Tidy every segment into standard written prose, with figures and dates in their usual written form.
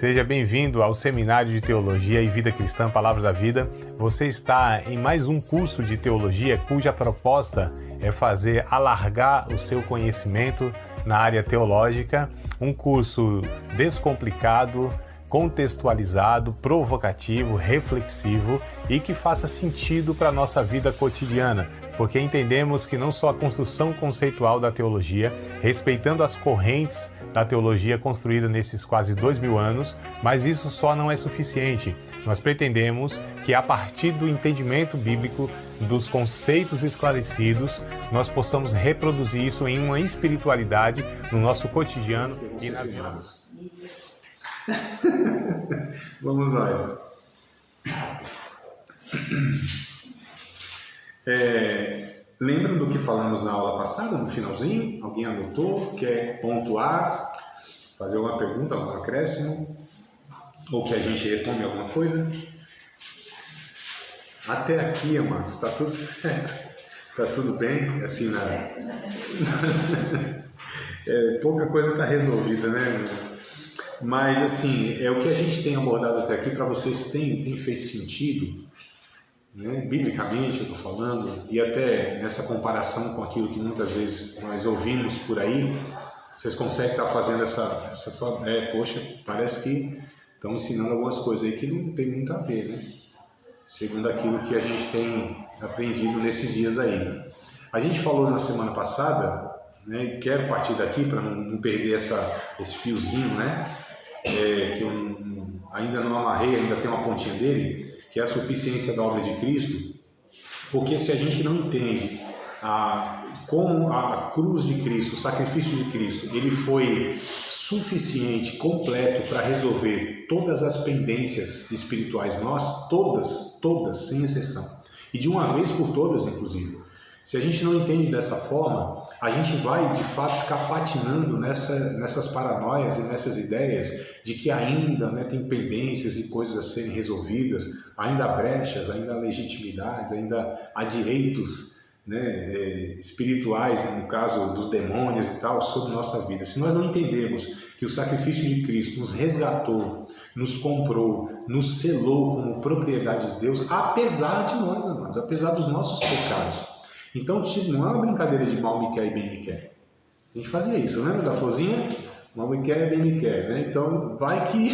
Seja bem-vindo ao Seminário de Teologia e Vida Cristã Palavra da Vida. Você está em mais um curso de teologia cuja proposta é fazer alargar o seu conhecimento na área teológica, um curso descomplicado, contextualizado, provocativo, reflexivo e que faça sentido para a nossa vida cotidiana, porque entendemos que não só a construção conceitual da teologia, respeitando as correntes da teologia construída nesses quase 2000 anos, mas isso só não é suficiente. Nós pretendemos que a partir do entendimento bíblico, dos conceitos esclarecidos, nós possamos reproduzir isso em uma espiritualidade no nosso cotidiano e na vida. Vamos lá. Lembram do que falamos na aula passada, no finalzinho? Alguém anotou? Quer pontuar? Fazer alguma pergunta, algum acréscimo? Ou que a gente retome alguma coisa? Até aqui, amados, está tudo certo. Está tudo bem? Assim, pouca coisa está resolvida, né? Mas, assim, o que a gente tem abordado até aqui, para vocês tem feito sentido? Né? Biblicamente eu estou falando, e até nessa comparação com aquilo que muitas vezes nós ouvimos por aí, vocês conseguem estar fazendo poxa, parece que estão ensinando algumas coisas aí que não tem muito a ver, né? Segundo aquilo que a gente tem aprendido nesses dias aí. A gente falou na semana passada, né, e quero partir daqui para não perder esse fiozinho, né? Que eu ainda não amarrei, ainda tem uma pontinha dele, que é a suficiência da obra de Cristo, porque se a gente não entende como a cruz de Cristo, o sacrifício de Cristo, ele foi suficiente, completo para resolver todas as pendências espirituais nossas, todas, sem exceção, e de uma vez por todas, inclusive. Se a gente não entende dessa forma, a gente vai, de fato, ficar patinando nessas paranoias e nessas ideias de que ainda, né, tem pendências e coisas a serem resolvidas, ainda há brechas, ainda há legitimidades, ainda há direitos, né, espirituais, no caso dos demônios e tal, sobre nossa vida. Se nós não entendermos que o sacrifício de Cristo nos resgatou, nos comprou, nos selou como propriedade de Deus, apesar de nós, amados, apesar dos nossos pecados. Então, não é uma brincadeira de mal me quer e bem me quer. A gente fazia isso, lembra da florzinha? Mal me quer, bem me quer, né? Então, vai que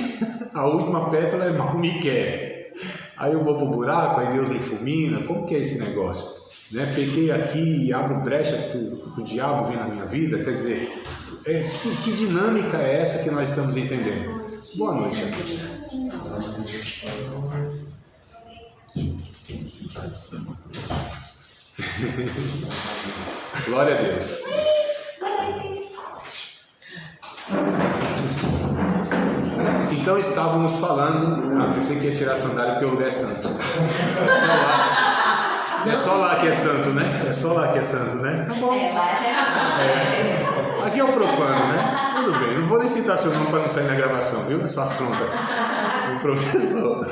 a última pétala é mal me quer. Aí eu vou pro buraco, aí Deus me fulmina. Como que é esse negócio? Né? Pequei aqui e abro brecha para o diabo vir na minha vida. Quer dizer, que dinâmica é essa que nós estamos entendendo? Boa noite. Glória a Deus. Então estávamos falando. Pensei que ia tirar a sandália porque o lugar é santo. É só lá que é santo, né? É só lá que é santo, né? Tá bom. Aqui é o profano, né? Tudo bem. Não vou nem citar seu nome para não sair na gravação, viu? Essa afronta. O professor.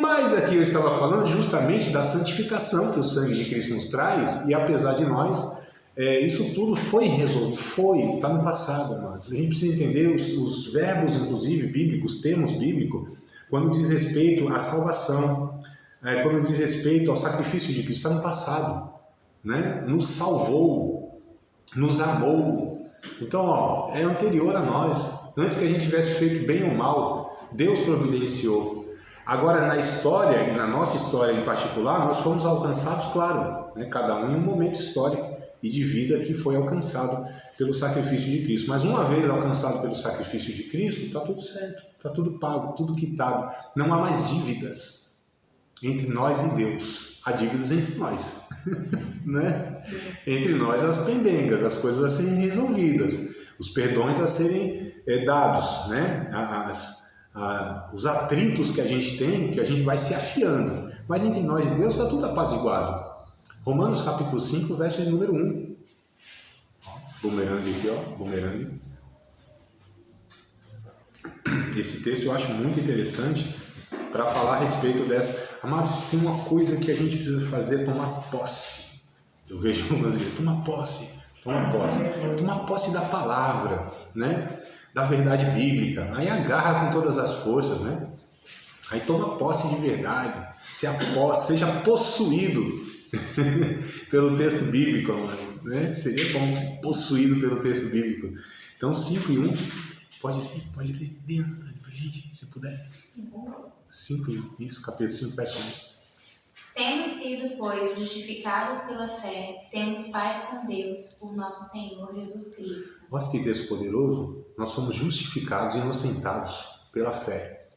Mas aqui eu estava falando justamente da santificação que o sangue de Cristo nos traz, e apesar de nós, isso tudo foi resolvido, está no passado, amados. A gente precisa entender os verbos, inclusive, bíblicos, termos bíblicos, quando diz respeito à salvação, quando diz respeito ao sacrifício de Cristo, está no passado, né? Nos salvou, nos amou. Então, é anterior a nós. Antes que a gente tivesse feito bem ou mal, Deus providenciou. Agora, na história, e na nossa história em particular, nós fomos alcançados, claro, né, cada um em um momento histórico e de vida que foi alcançado pelo sacrifício de Cristo. Mas uma vez alcançado pelo sacrifício de Cristo, está tudo certo, está tudo pago, tudo quitado. Não há mais dívidas entre nós e Deus. Há dívidas entre nós, né? Entre nós as pendengas, as coisas a serem resolvidas, os perdões a serem dados, né? Os atritos que a gente tem, que a gente vai se afiando. Mas entre nós e Deus está tudo apaziguado. Romanos capítulo 5, verso número 1. Bumerangue aqui, ó. Bumerangue. Esse texto eu acho muito interessante para falar a respeito dessa. Amados, tem uma coisa que a gente precisa fazer, tomar posse. Eu vejo algumas vezes, tomar posse da palavra, né? da verdade bíblica. Aí agarra com todas as forças, né? Aí toma posse de verdade, seja possuído pelo texto bíblico, né? Seria bom ser possuído pelo texto bíblico. Então 5 e 1, pode ler dentro, gente, se puder. 5 e 1, isso, capítulo 5, verso 1. Temos sido, pois, justificados pela fé, temos paz com Deus, por nosso Senhor Jesus Cristo. Olha que texto poderoso. Nós somos justificados e inocentados pela fé.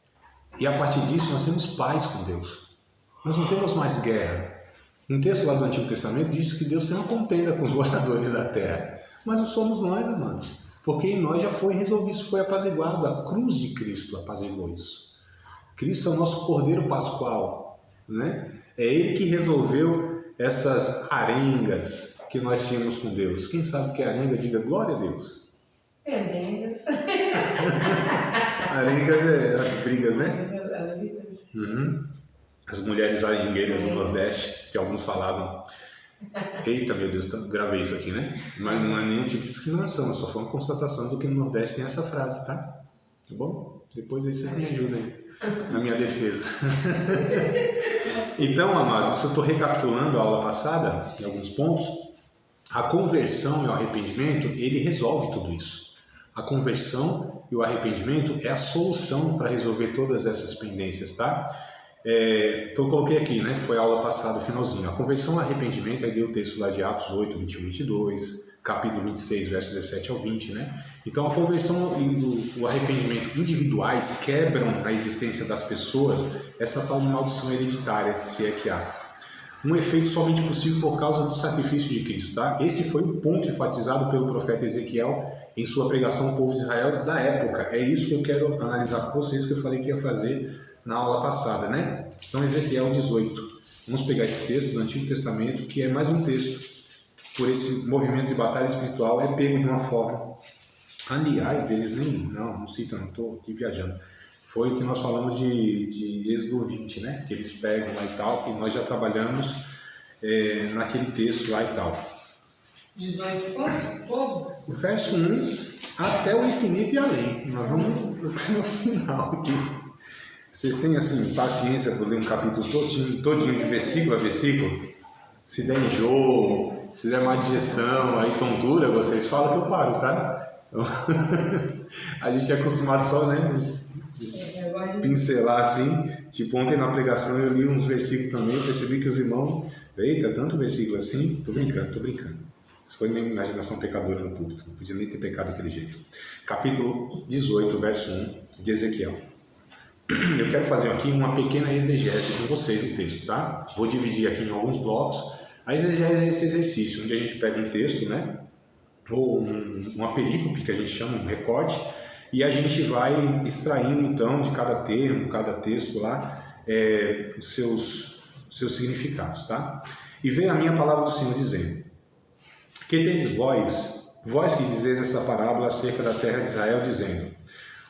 E a partir disso nós temos paz com Deus. Nós não temos mais guerra. Um texto lá do Antigo Testamento diz que Deus tem uma contenda com os moradores da terra. Mas não somos nós, amados. Porque em nós já foi resolvido, isso foi apaziguado. A cruz de Cristo apaziguou isso. Cristo é o nosso Cordeiro Pascual, né? É Ele que resolveu essas arengas que nós tínhamos com Deus. Quem sabe que é arenga, diga glória a Deus. Arengas. Arengas é as brigas, né? Uhum. As mulheres arengueiras do Nordeste, que alguns falavam. Eita, meu Deus, gravei isso aqui, né? Mas não é nenhum tipo de discriminação, é só foi uma constatação do que no Nordeste tem essa frase, tá? Tá bom? Depois aí vocês me ajudam aí na minha defesa. Então, amados, eu estou recapitulando a aula passada, em alguns pontos. A conversão e o arrependimento, ele resolve tudo isso. A conversão e o arrependimento é a solução para resolver todas essas pendências, tá? Então eu coloquei aqui, né, que foi a aula passada, o finalzinho. A conversão e o arrependimento, aí deu o texto lá de Atos 8, 21, 22, capítulo 26, versos 17 ao 20, né? Então a conversão e o arrependimento individuais quebram na existência das pessoas essa tal de maldição hereditária, se é que há. Um efeito somente possível por causa do sacrifício de Cristo, tá? Esse foi o ponto enfatizado pelo profeta Ezequiel em sua pregação ao povo de Israel da época. É isso que eu quero analisar com vocês, que eu falei que ia fazer na aula passada, né? Então, Ezequiel 18. Vamos pegar esse texto do Antigo Testamento, que é mais um texto. Por esse movimento de batalha espiritual, é pego de uma forma. Aliás, eles nem... Não citam, não estou aqui viajando. Foi o que nós falamos de Êxodo 20, né? Que eles pegam lá e tal, que nós já trabalhamos naquele texto lá e tal. 18 quanto? O verso 1 até o infinito e além. Nós vamos no final aqui. Vocês têm, assim, paciência por ler um capítulo todinho de versículo a versículo? Se der enjoo, se der má digestão, aí tontura, vocês falam que eu paro, tá? Então, a gente é acostumado só, né? Pincelar assim. Tipo, ontem na pregação eu li uns versículos também, eu percebi que os irmãos... Eita, tanto versículo assim? Tô brincando. Isso foi minha imaginação pecadora no púlpito, não podia nem ter pecado daquele jeito. Capítulo 18, verso 1 de Ezequiel. Eu quero fazer aqui uma pequena exegese com vocês o texto, tá? Vou dividir aqui em alguns blocos. A exegese é esse exercício, onde a gente pega um texto, né? Ou uma perícope, que a gente chama, um recorte, e a gente vai extraindo, então, de cada termo, cada texto lá, os seus significados, tá? E veio a minha palavra do Senhor dizendo: que tendes vós que dizeis essa parábola acerca da terra de Israel, dizendo: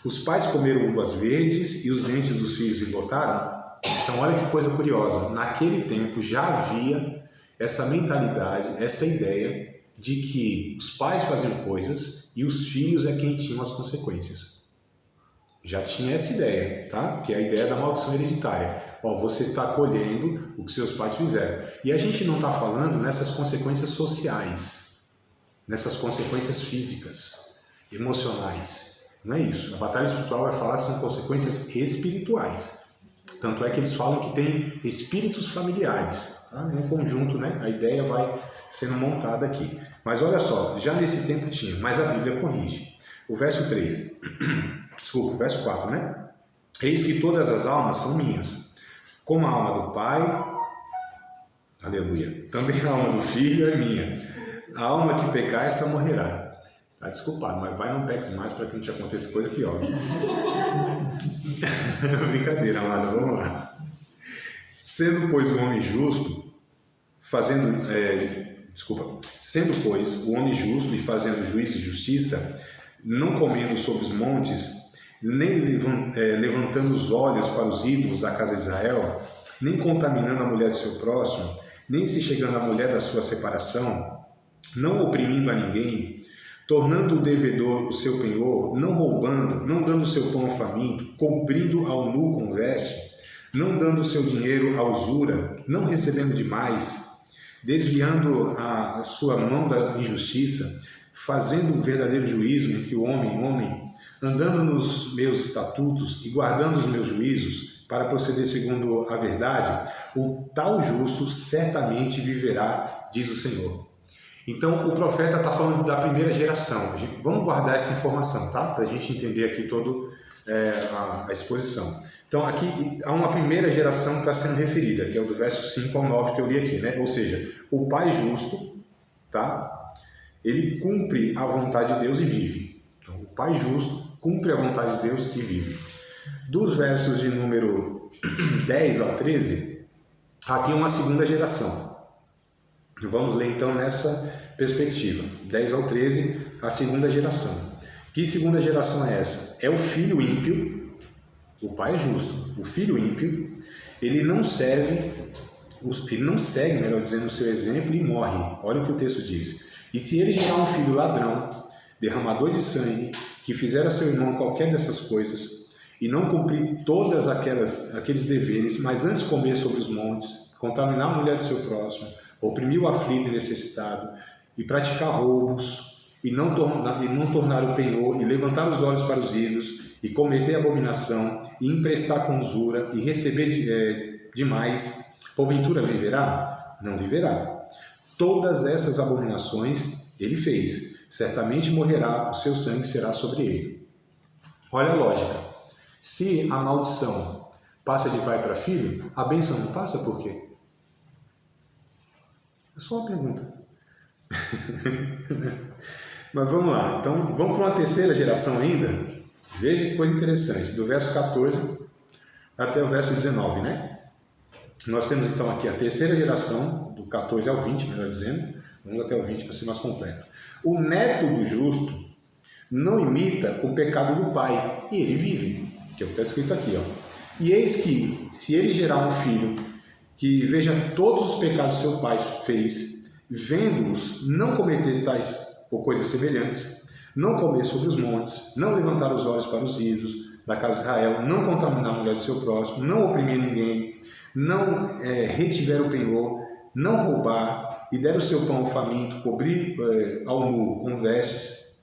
os pais comeram uvas verdes e os dentes dos filhos embotaram? Então, olha que coisa curiosa. Naquele tempo já havia essa mentalidade, essa ideia de que os pais faziam coisas e os filhos é quem tinham as consequências. Já tinha essa ideia, tá? Que é a ideia da maldição hereditária. Ó, você está colhendo o que seus pais fizeram. E a gente não está falando nessas consequências sociais, nessas consequências físicas, emocionais. Não é isso. A batalha espiritual vai falar que são consequências espirituais. Tanto é que eles falam que tem espíritos familiares. Tá? Um conjunto, né? A ideia vai sendo montada aqui. Mas olha só, já nesse tempo tinha, mas a Bíblia corrige. O verso 3, desculpa, o verso 4, né? Eis que todas as almas são minhas, como a alma do Pai, aleluia, também a alma do Filho é minha. A alma que pecar, essa morrerá. Tá desculpado, mas vai não peques mais para que não te aconteça coisa pior. Brincadeira, amada, vamos lá. Sendo, pois, o homem justo, sendo, pois, o homem justo e fazendo juízo e justiça, não comendo sobre os montes, nem levantando os olhos para os ídolos da casa de Israel, nem contaminando a mulher de seu próximo, nem se chegando à mulher da sua separação, não oprimindo a ninguém, tornando o devedor o seu penhor, não roubando, não dando o seu pão ao faminto, cobrindo ao nu com veste, não dando o seu dinheiro à usura, não recebendo demais, desviando a sua mão da injustiça, fazendo um verdadeiro juízo entre o homem e o homem, andando nos meus estatutos e guardando os meus juízos, para proceder segundo a verdade, o tal justo certamente viverá, diz o Senhor. Então, o profeta está falando da primeira geração. Vamos guardar essa informação, tá? Para a gente entender aqui toda a exposição. Então, aqui há uma primeira geração que está sendo referida, que é o do verso 5 ao 9 que eu li aqui, né? Ou seja, o pai justo, tá? Ele cumpre a vontade de Deus e vive. Então, o pai justo cumpre a vontade de Deus e vive. Dos versos de número 10 ao 13, aqui é uma segunda geração. Vamos ler então nessa perspectiva. 10 ao 13, a segunda geração. Que segunda geração é essa? É o filho ímpio, o pai é justo, o filho ímpio, ele não segue, melhor dizendo, o seu exemplo e morre. Olha o que o texto diz. E se ele gerar um filho ladrão, derramador de sangue, que fizer a seu irmão qualquer dessas coisas, e não cumprir todas aqueles deveres, mas antes comer sobre os montes, contaminar a mulher do seu próximo, oprimir o aflito e necessitado, e praticar roubos, e não tornar o penhor, e levantar os olhos para os ídolos, e cometer abominação, e emprestar com usura, e receber demais, porventura viverá? Não viverá. Todas essas abominações ele fez, certamente morrerá, o seu sangue será sobre ele. Olha a lógica. Se a maldição passa de pai para filho, a bênção não passa por quê? É só uma pergunta. Mas vamos lá. Então, vamos para uma terceira geração ainda. Veja que coisa interessante. Do verso 14 até o verso 19, né? Nós temos então aqui a terceira geração, do 14 ao 20, melhor dizendo. Vamos até o 20 para ser mais completo. O neto do justo não imita o pecado do pai, e ele vive. Que é o que está escrito aqui, ó. E eis que, se ele gerar um filho que veja todos os pecados que seu pai fez, vendo-os não cometer tais ou coisas semelhantes, não comer sobre os montes, não levantar os olhos para os ídolos da casa de Israel, não contaminar a mulher do seu próximo, não oprimir ninguém, não retiver o penhor, não roubar, e der o seu pão ao faminto, cobrir ao nu com vestes,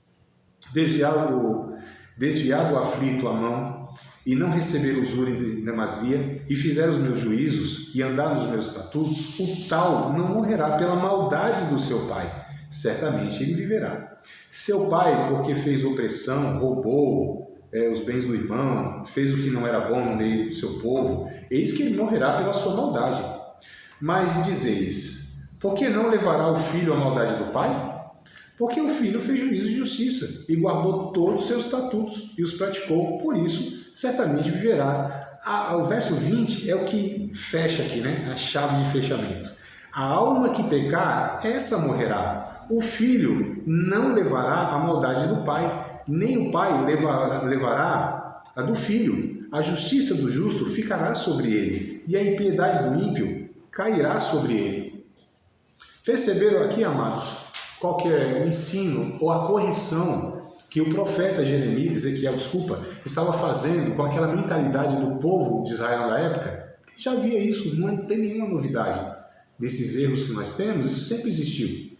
desviar do aflito a mão, e não receber usura em demasia, e fizer os meus juízos, e andar nos meus estatutos, o tal não morrerá pela maldade do seu pai, certamente ele viverá. Seu pai, porque fez opressão, roubou os bens do irmão, fez o que não era bom no meio do seu povo, eis que ele morrerá pela sua maldade. Mas dizeis, por que não levará o filho à maldade do pai? Porque o filho fez juízo de justiça, e guardou todos os seus estatutos, e os praticou, por isso certamente viverá. O verso 20 é o que fecha aqui, né? A chave de fechamento. A alma que pecar, essa morrerá. O filho não levará a maldade do pai, nem o pai levará a do filho. A justiça do justo ficará sobre ele, e a impiedade do ímpio cairá sobre ele. Perceberam aqui, amados, qual que é o ensino ou a correção que o profeta Ezequiel, estava fazendo com aquela mentalidade do povo de Israel na época? Já via isso, não tem nenhuma novidade desses erros que nós temos, isso sempre existiu.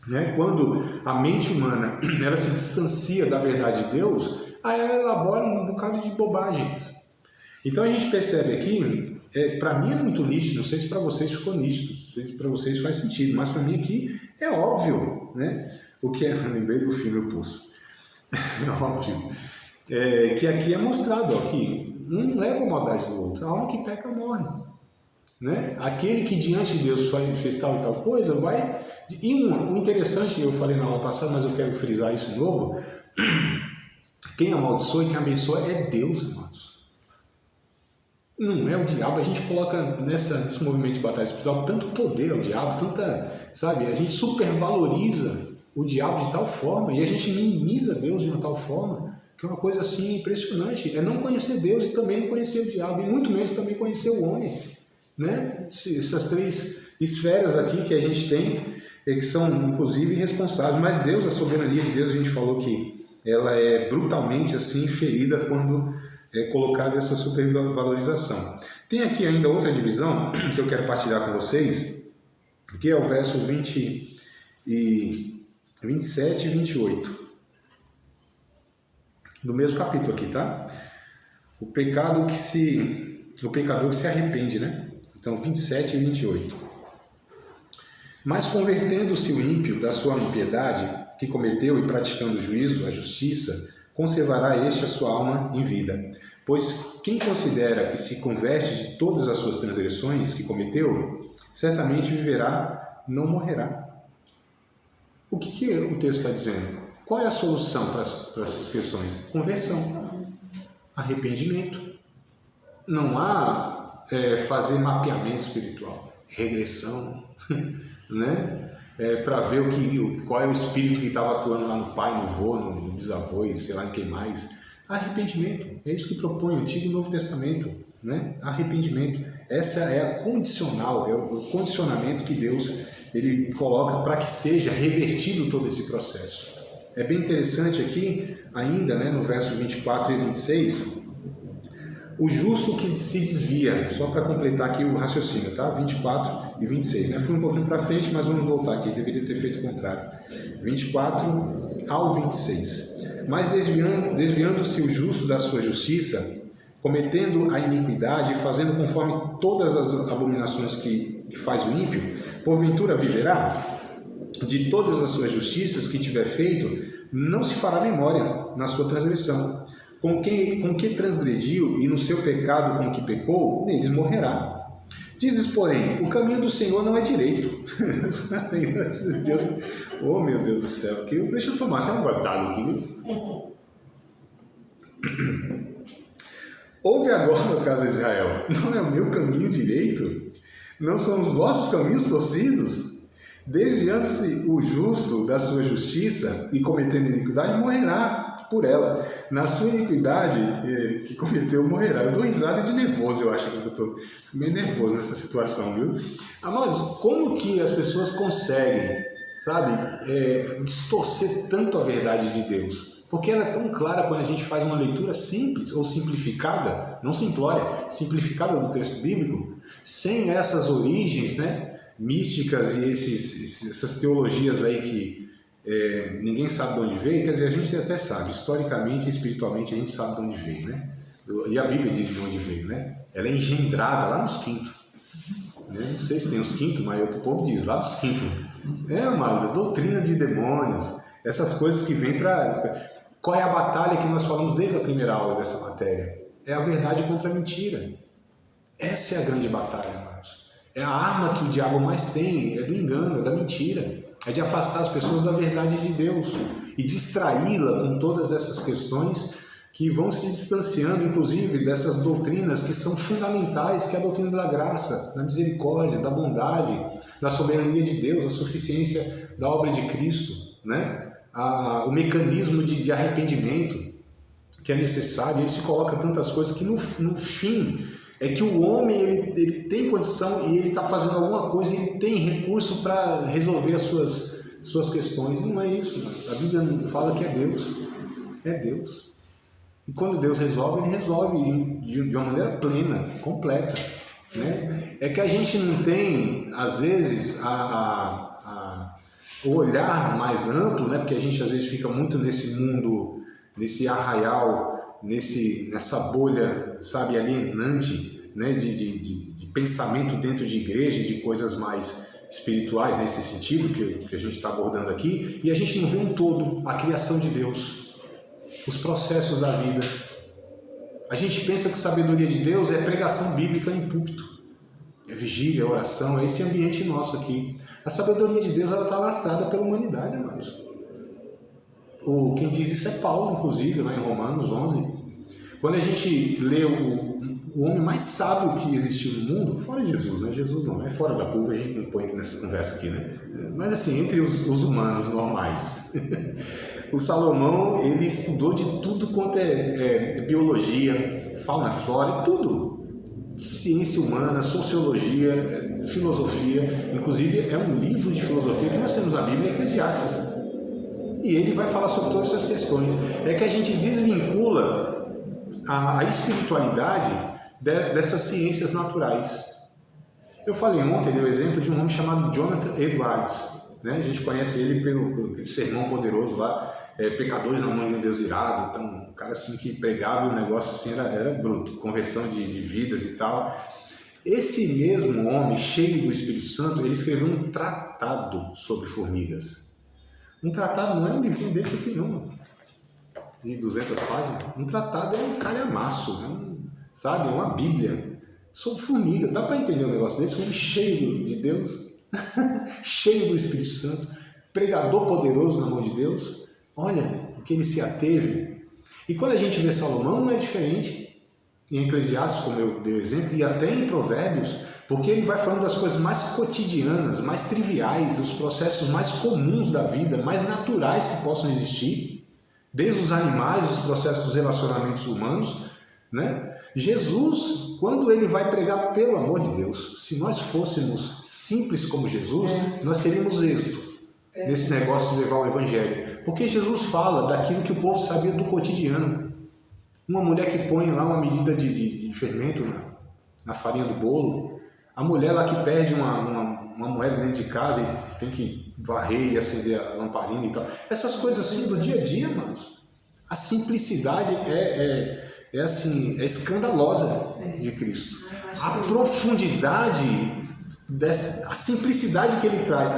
Né? Quando a mente humana ela se distancia da verdade de Deus, aí ela elabora um bocado de bobagens. Então a gente percebe aqui, para mim é muito nítido, não sei se para vocês ficou nítido, não sei se para vocês faz sentido, mas para mim aqui é óbvio, né? O que lembrei do filme O Poço. É óbvio. Que aqui é mostrado, ó, que um leva a maldade do outro, a alma que peca morre. Né? Aquele que diante de Deus fez tal e tal coisa, vai... E o interessante, eu falei na aula passada, mas eu quero frisar isso de novo, quem amaldiçoa e quem abençoa é Deus, amados. Não é o diabo. A gente coloca nesse movimento de batalha espiritual tanto poder ao diabo, a gente supervaloriza o diabo de tal forma e a gente minimiza Deus de uma tal forma que é uma coisa assim impressionante. É não conhecer Deus e também não conhecer o diabo, e muito menos também conhecer o homem. né? Essas três esferas aqui que a gente tem, que são inclusive responsáveis, mas Deus, a soberania de Deus, a gente falou que ela é brutalmente assim ferida quando é colocada essa supervalorização. Tem aqui ainda outra divisão que eu quero partilhar com vocês, que é o verso 27 e 28, do mesmo capítulo aqui, tá? O pecador que se arrepende, né? Então, 27 e 28. Mas convertendo-se o ímpio da sua impiedade que cometeu e praticando o juízo, a justiça, conservará este a sua alma em vida. Pois quem considera e se converte de todas as suas transgressões que cometeu, certamente viverá, não morrerá. O que o texto está dizendo? Qual é a solução para essas questões? Conversão, arrependimento. Não há fazer mapeamento espiritual, regressão, né? Para ver qual é o espírito que estava atuando lá no pai, no avô, no bisavô e sei lá em quem mais. Arrependimento, é isso que propõe o Antigo e o Novo Testamento, né? Arrependimento, essa é a condicional, é o condicionamento que Deus ele coloca para que seja revertido todo esse processo. É bem interessante aqui, ainda, né, no verso 24 e 26, o justo que se desvia, só para completar aqui o raciocínio, tá? 24 e 26, né? Fui um pouquinho para frente, mas vamos voltar aqui, deveria ter feito o contrário. 24 ao 26. Mas desviando-se o justo da sua justiça, cometendo a iniquidade e fazendo conforme todas as abominações que faz o ímpio, porventura viverá? De todas as suas justiças que tiver feito, não se fará memória na sua transgressão. Com que transgrediu e no seu pecado com que pecou, neles morrerá. Dizes, porém, o caminho do Senhor não é direito. Deus, oh meu Deus do céu, deixa eu tomar até um guardado aqui. Ouve agora, caso de Israel, não é o meu caminho direito? Não são os vossos caminhos torcidos? Desviando-se o justo da sua justiça e cometendo iniquidade, morrerá por ela. Na sua iniquidade que cometeu, morrerá. Eu dou risada de nervoso, eu acho que eu estou meio nervoso nessa situação, viu? Amados, como que as pessoas conseguem, sabe, distorcer tanto a verdade de Deus? Porque ela é tão clara quando a gente faz uma leitura simples ou simplificada, não simplória, simplificada do texto bíblico, sem essas origens, né, místicas e essas teologias aí que ninguém sabe de onde veio. Quer dizer, a gente até sabe, historicamente e espiritualmente a gente sabe de onde veio, né? E a Bíblia diz de onde veio, né? Ela é engendrada lá nos quintos. Não sei se tem os quintos, mas é o que o povo diz, lá nos quintos. Mas a doutrina de demônios, essas coisas que vêm para... Qual é a batalha que nós falamos desde a primeira aula dessa matéria? É a verdade contra a mentira. Essa é a grande batalha, irmãos. É a arma que o diabo mais tem, é do engano, é da mentira. É de afastar as pessoas da verdade de Deus e distraí-la com todas essas questões que vão se distanciando, inclusive, dessas doutrinas que são fundamentais, que é a doutrina da graça, da misericórdia, da bondade, da soberania de Deus, a suficiência da obra de Cristo, né? O mecanismo de arrependimento que é necessário. Ele se coloca tantas coisas que no fim é que o homem ele tem condição e ele está fazendo alguma coisa, ele tem recurso para resolver as suas questões. Não é isso, mano. A Bíblia não fala que é Deus. É Deus. E quando Deus resolve, ele resolve de uma maneira plena, completa, né? É que a gente não tem, às vezes, o olhar mais amplo, né? Porque a gente às vezes fica muito nesse mundo, nesse arraial, nessa bolha, sabe, alienante, né? de pensamento dentro de igreja, de coisas mais espirituais nesse sentido que a gente está abordando aqui, e a gente não vê um todo, a criação de Deus, os processos da vida. A gente pensa que sabedoria de Deus é pregação bíblica em púlpito, é vigília, é oração, é esse ambiente nosso aqui. A sabedoria de Deus está lastrada pela humanidade, amados. Quem diz isso é Paulo, inclusive, lá em Romanos 11. Quando a gente lê o homem mais sábio que existiu no mundo, fora Jesus, né? Jesus não, é fora da curva, a gente não põe nessa conversa aqui, né? Mas assim, entre os humanos normais. O Salomão, ele estudou de tudo quanto é biologia, fauna, flora, tudo. ciência humana, sociologia, filosofia. Inclusive, é um livro de filosofia que nós temos na Bíblia, Eclesiastes. E ele vai falar sobre todas essas questões. É que a gente desvincula a espiritualidade dessas ciências naturais. Eu falei ontem, dei o exemplo de um homem chamado Jonathan Edwards, né? A gente conhece ele pelo sermão poderoso lá, Pecadores na Mão de um Deus Irado. Então, um cara assim que pregava e o negócio assim era bruto, conversão de vidas e tal. Esse mesmo homem, cheio do Espírito Santo, ele escreveu um tratado sobre formigas. Um tratado não é um livro desse aqui não, de 200 páginas. Um tratado é um calhamaço, sabe? É uma Bíblia sobre formiga. Dá para entender um negócio desse? Um homem cheio de Deus, cheio do Espírito Santo, pregador poderoso na mão de Deus. Olha o que ele se ateve. E quando a gente vê Salomão, não é diferente. Em Eclesiastes, como eu dei o exemplo, e até em Provérbios, porque ele vai falando das coisas mais cotidianas, mais triviais, os processos mais comuns da vida, mais naturais que possam existir, desde os animais, os processos dos relacionamentos humanos, né? Jesus, quando ele vai pregar pelo amor de Deus, se nós fôssemos simples como Jesus, nós teríamos êxito nesse negócio de levar o evangelho, porque Jesus fala daquilo que o povo sabia do cotidiano. Uma mulher que põe lá uma medida de fermento na farinha do bolo, a mulher lá que perde uma moeda dentro de casa e tem que varrer e acender a lamparina e tal, essas coisas assim do dia a dia, irmãos. A simplicidade é escandalosa de Cristo. A profundidade, a simplicidade que ele traz,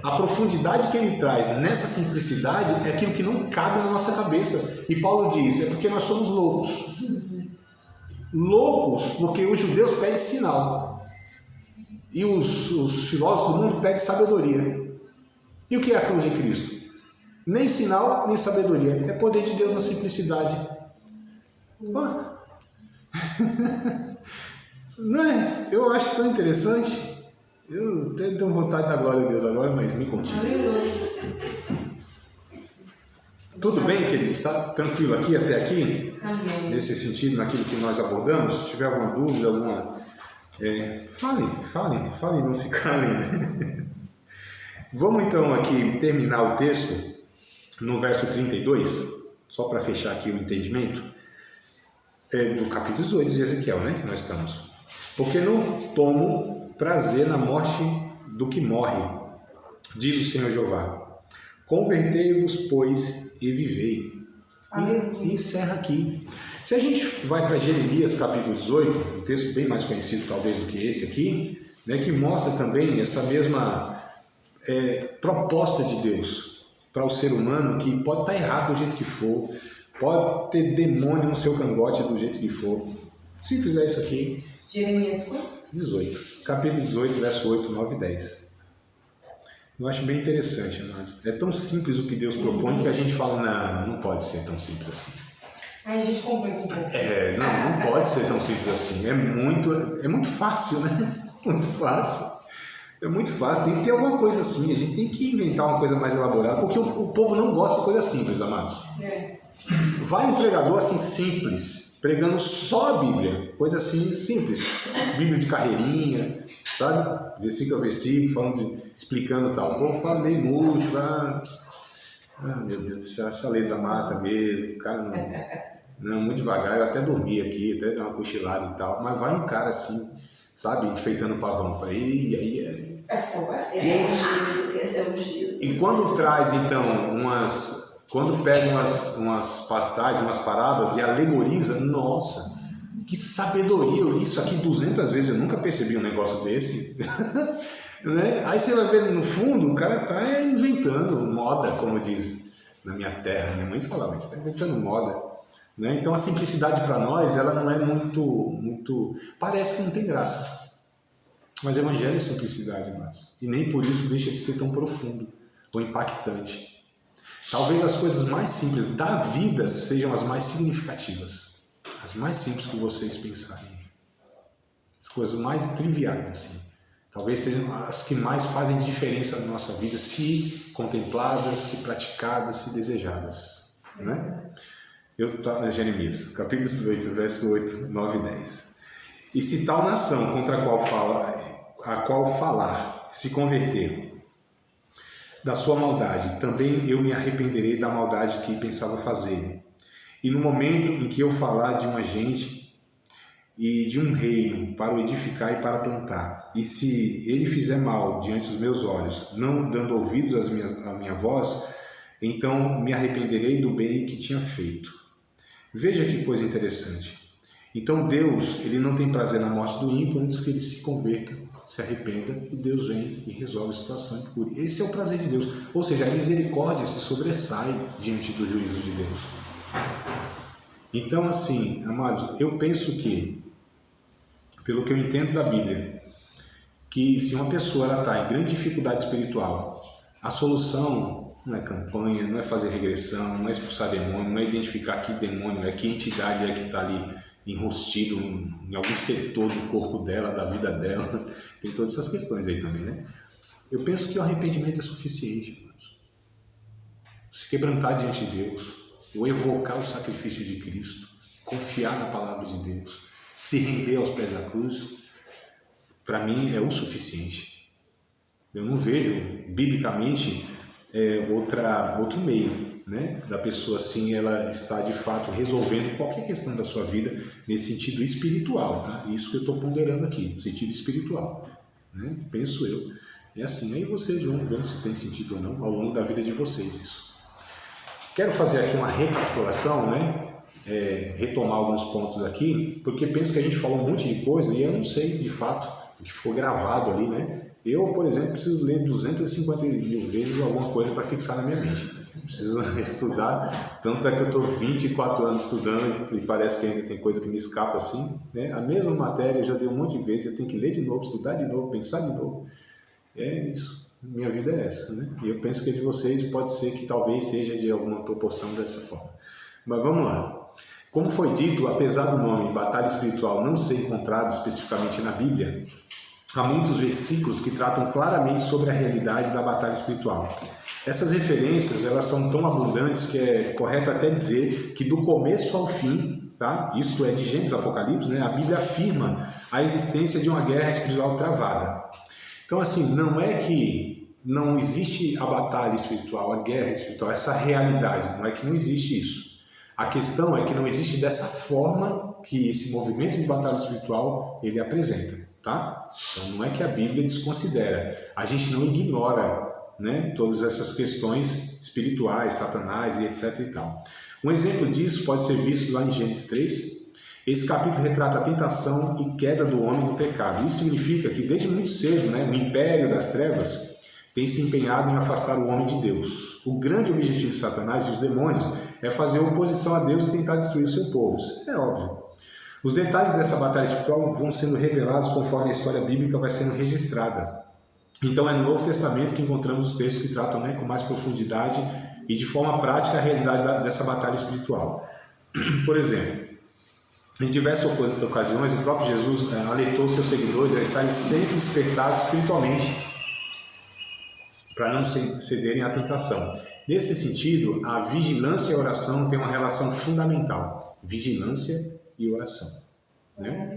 a profundidade que ele traz nessa simplicidade é aquilo que não cabe na nossa cabeça. E Paulo diz, é porque nós somos loucos. Loucos porque os judeus pedem sinal. E os filósofos do mundo pedem sabedoria. E o que é a cruz de Cristo? Nem sinal, nem sabedoria. É poder de Deus na simplicidade. Não é? Eu acho tão interessante. Eu tenho vontade de dar glória a Deus agora, mas me continue. Tudo bem, querido? Está tranquilo aqui até aqui? Amém. Nesse sentido, naquilo que nós abordamos? Se tiver alguma dúvida, fale, não se calem. Né? Vamos então aqui terminar o texto no verso 32, só para fechar aqui o entendimento. Do capítulo 18 de Ezequiel, né? Que nós estamos. Porque não tomo prazer na morte do que morre, diz o Senhor Jeová. Convertei-vos, pois, e vivei. E encerra aqui. Se a gente vai para Jeremias capítulo 18, um texto bem mais conhecido talvez do que esse aqui, né, que mostra também essa mesma proposta de Deus para o ser humano, que pode estar errado do jeito que for, pode ter demônio no seu cangote do jeito que for. Se fizer isso aqui... Jeremias quanto? 18. Capítulo 18, verso 8, 9 e 10. Eu acho bem interessante, amado. É tão simples o que Deus propõe que a gente fala, não pode ser tão simples assim. Aí a gente complica um pouco. Não pode ser tão simples assim. É muito fácil, né? Muito fácil. É muito fácil. Tem que ter alguma coisa assim. A gente tem que inventar uma coisa mais elaborada, porque o povo não gosta de coisa simples, amados. Vai um pregador assim simples, pregando só a Bíblia, coisa assim simples, Bíblia de carreirinha, sabe? Versículo a versículo, explicando tal. O povo fala meio murcho, meu Deus do céu, essa letra mata mesmo, o cara não, muito devagar, eu até dormi aqui, até dar uma cochilada e tal, mas vai um cara assim, sabe, enfeitando o pavão, eu falei, Esse é o giro. E quando traz então quando pega umas passagens, umas parábolas e alegoriza, nossa, que sabedoria, eu li isso aqui 200 vezes, eu nunca percebi um negócio desse. Né? Aí você vai ver no fundo, o cara está inventando moda, como diz na minha terra, minha mãe falava, mas está inventando moda. Né? Então a simplicidade para nós, ela não é muito, parece que não tem graça. Mas o evangelho é simplicidade, irmãos. E nem por isso deixa de ser tão profundo ou impactante. Talvez as coisas mais simples da vida sejam as mais significativas. As mais simples que vocês pensarem. As coisas mais triviais, assim. Talvez sejam as que mais fazem diferença na nossa vida, se contempladas, se praticadas, se desejadas. Né? Jeremias, capítulo 18, verso 8, 9 e 10. E se tal nação contra a qual falar se converter da sua maldade, também eu me arrependerei da maldade que pensava fazer. E no momento em que eu falar de uma gente e de um reino para o edificar e para plantar, e se ele fizer mal diante dos meus olhos, não dando ouvidos à minha voz, então me arrependerei do bem que tinha feito. Veja que coisa interessante. Então Deus, ele não tem prazer na morte do ímpio antes que ele se converta, se arrependa, e Deus vem e resolve a situação e cure. Esse é o prazer de Deus. Ou seja, a misericórdia se sobressai diante do juízo de Deus. Então, assim, amados, eu penso que, pelo que eu entendo da Bíblia, que se uma pessoa está em grande dificuldade espiritual, a solução não é campanha, não é fazer regressão, não é expulsar demônio, não é identificar que demônio é, que entidade é que está ali enrustido em algum setor do corpo dela, da vida dela. Tem todas essas questões aí também, né? Eu penso que o arrependimento é suficiente, irmãos. Se quebrantar diante de Deus, ou evocar o sacrifício de Cristo, confiar na palavra de Deus, se render aos pés da cruz, para mim é o suficiente. Eu não vejo, biblicamente, outro meio, né, da pessoa assim, ela está de fato resolvendo qualquer questão da sua vida nesse sentido espiritual, tá? Isso que eu estou ponderando aqui, no sentido espiritual, né? Penso eu. É assim, aí vocês vão vendo se tem sentido ou não ao longo da vida de vocês isso. Quero fazer aqui uma recapitulação, né? Retomar alguns pontos aqui, porque penso que a gente falou um monte de coisa e eu não sei de fato o que ficou gravado ali, né? Eu, por exemplo, preciso ler 250 mil vezes alguma coisa para fixar na minha mente. Preciso estudar, tanto é que eu estou 24 anos estudando e parece que ainda tem coisa que me escapa assim, né? A mesma matéria eu já dei um monte de vezes, eu tenho que ler de novo, estudar de novo, pensar de novo. É isso, minha vida é essa, né? E eu penso que a de vocês pode ser que talvez seja de alguma proporção dessa forma. Mas vamos lá. Como foi dito, apesar do nome batalha espiritual não ser encontrado especificamente na Bíblia, há muitos versículos que tratam claramente sobre a realidade da batalha espiritual. Essas referências, elas são tão abundantes que é correto até dizer que do começo ao fim, tá? Isto é, de Gênesis a Apocalipse, né? A Bíblia afirma a existência de uma guerra espiritual travada. Então, assim, não é que não existe a batalha espiritual, a guerra espiritual, essa realidade, não é que não existe isso. A questão é que não existe dessa forma que esse movimento de batalha espiritual ele apresenta, tá? Então não é que a Bíblia desconsidera, a gente não ignora, né, todas essas questões espirituais, satanás e etc e tal. Um exemplo disso pode ser visto lá em Gênesis 3. Esse capítulo retrata a tentação e queda do homem no pecado. Isso significa que desde muito cedo, né, o império das trevas tem se empenhado em afastar o homem de Deus. O grande objetivo de Satanás e os demônios é fazer oposição a Deus e tentar destruir o seu povo. Isso é óbvio. Os detalhes dessa batalha espiritual vão sendo revelados conforme a história bíblica vai sendo registrada. Então é no Novo Testamento que encontramos os textos que tratam, né, com mais profundidade e de forma prática a realidade dessa batalha espiritual. Por exemplo, em diversas ocasiões o próprio Jesus alertou seus seguidores a estarem sempre despertados espiritualmente para não cederem à tentação. Nesse sentido, a vigilância e a oração têm uma relação fundamental. Vigilância e oração. Né?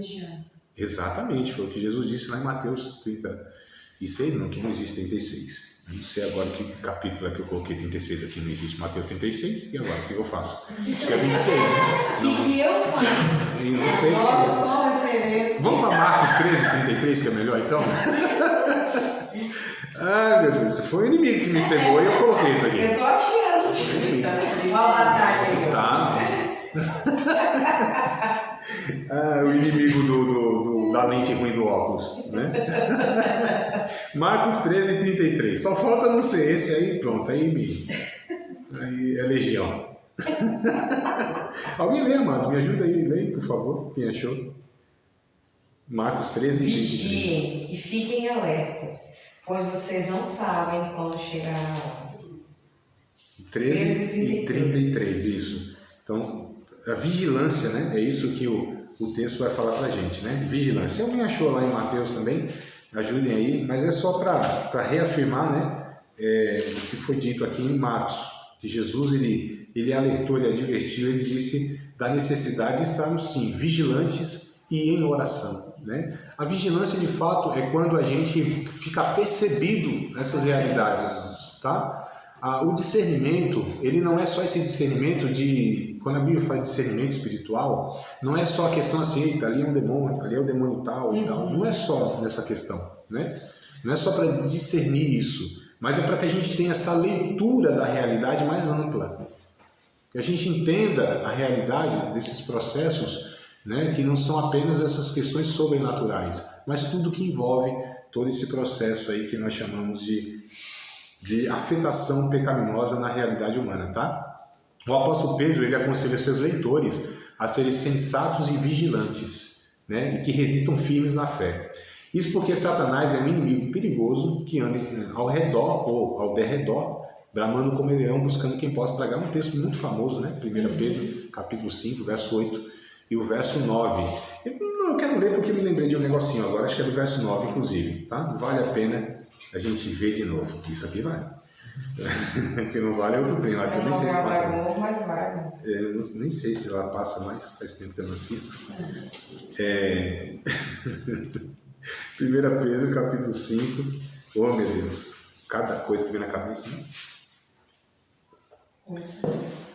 Exatamente, foi o que Jesus disse lá em Mateus 36, não, que não existe 36. Eu não sei agora que capítulo é que eu coloquei 36 aqui, não existe Mateus 36, e agora o que eu faço? Isso é 26, né? O que eu faço? Eu não sei. Qual referência? Vamos para Marcos 13, 33, que é melhor então? Ai, meu Deus, foi o inimigo que me cegou e eu coloquei isso aqui. Eu tô achando. Qual batalha aí? Tá. O inimigo da lente ruim do óculos, né? Marcos 13, 33. Só falta não ser esse aí, pronto. Aí é legião. Alguém lê, amados? Me ajuda aí, leia, por favor. Quem achou? Marcos 13, 33. Vigiem e fiquem alertas, pois vocês não sabem quando chegará a hora. 13 e 33, isso. Então, a vigilância, né? É isso que o texto vai falar pra gente, né? Vigilância. Alguém achou lá em Mateus também? Ajudem aí, mas é só para reafirmar, né? O que foi dito aqui em Marcos, que Jesus ele alertou, ele advertiu, ele disse da necessidade de estarmos sim vigilantes e em oração, né? A vigilância, de fato, é quando a gente fica percebido nessas realidades, tá? O discernimento, ele não é só esse discernimento de... Quando a Bíblia fala de discernimento espiritual, não é só a questão assim, ali é um demônio, ali é o demônio tal e tal. Não é só nessa questão, né? Não é só para discernir isso, mas é para que a gente tenha essa leitura da realidade mais ampla. Que a gente entenda a realidade desses processos, né, que não são apenas essas questões sobrenaturais, mas tudo que envolve todo esse processo aí que nós chamamos de afetação pecaminosa na realidade humana, tá? O apóstolo Pedro, ele aconselha seus leitores a serem sensatos e vigilantes, né, e que resistam firmes na fé. Isso porque Satanás é um inimigo perigoso que anda ao redor ou ao derredor, bramando como leão, buscando quem possa tragar. Um texto muito famoso, né? 1 Pedro, capítulo 5, verso 8 e o verso 9. Eu quero ler porque me lembrei de um negocinho agora, acho que é do verso 9, inclusive, tá? Vale a pena a gente ver de novo. Isso aqui vale. O que não vale é outro trem lá, que eu nem sei se passa. Eu nem sei se lá passa mais, faz tempo que eu não assisto. 1 Pedro, capítulo 5. Oh, meu Deus, cada coisa que vem na cabeça, né?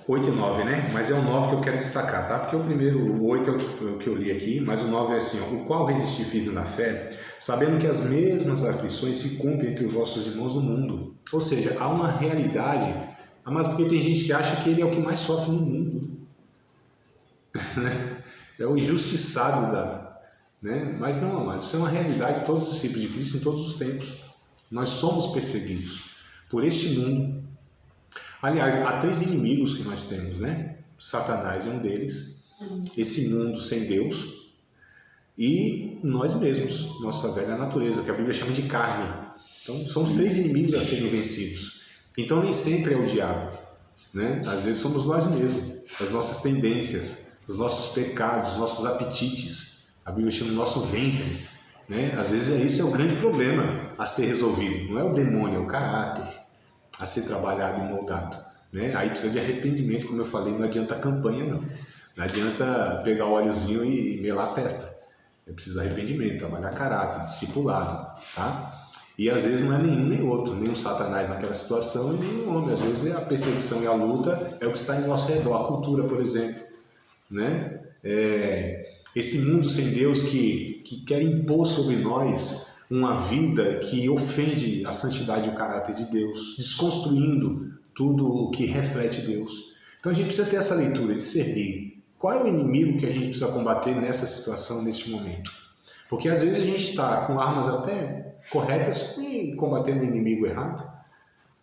8 e 9, né? Mas é o 9 que eu quero destacar, tá? Porque o 8 é o que eu li aqui, mas o 9 é assim, ó: o qual resistir firme na fé, sabendo que as mesmas aflições se cumprem entre os vossos irmãos no mundo. Ou seja, há uma realidade, amado, porque tem gente que acha que ele é o que mais sofre no mundo. É o injustiçado né? Mas não, amado, isso é uma realidade de todos os discípulos de Cristo em todos os tempos. Nós somos perseguidos por este mundo. Aliás, há 3 inimigos que nós temos, né? Satanás é um deles, esse mundo sem Deus e nós mesmos, nossa velha natureza, que a Bíblia chama de carne. Então, são os 3 inimigos a serem vencidos. Então, nem sempre é o diabo, né? Às vezes somos nós mesmos, as nossas tendências, os nossos pecados, os nossos apetites. A Bíblia chama o nosso ventre, né? Às vezes esse é o grande problema a ser resolvido. Não é o demônio, é o caráter a ser trabalhado e moldado, né? Aí precisa de arrependimento, como eu falei, não adianta campanha, não. Não adianta pegar o óleozinho e melar a testa. É preciso arrependimento, trabalhar caráter, discipulado, tá? E às vezes não é nenhum nem outro, nem o Satanás naquela situação e nem o homem. Às vezes a perseguição e a luta é o que está em nosso redor, a cultura, por exemplo, né? Esse mundo sem Deus que quer impor sobre nós uma vida que ofende a santidade e o caráter de Deus, desconstruindo tudo o que reflete Deus. Então a gente precisa ter essa leitura, discernir qual é o inimigo que a gente precisa combater nessa situação, neste momento. Porque às vezes a gente está com armas até corretas e combatendo o inimigo errado,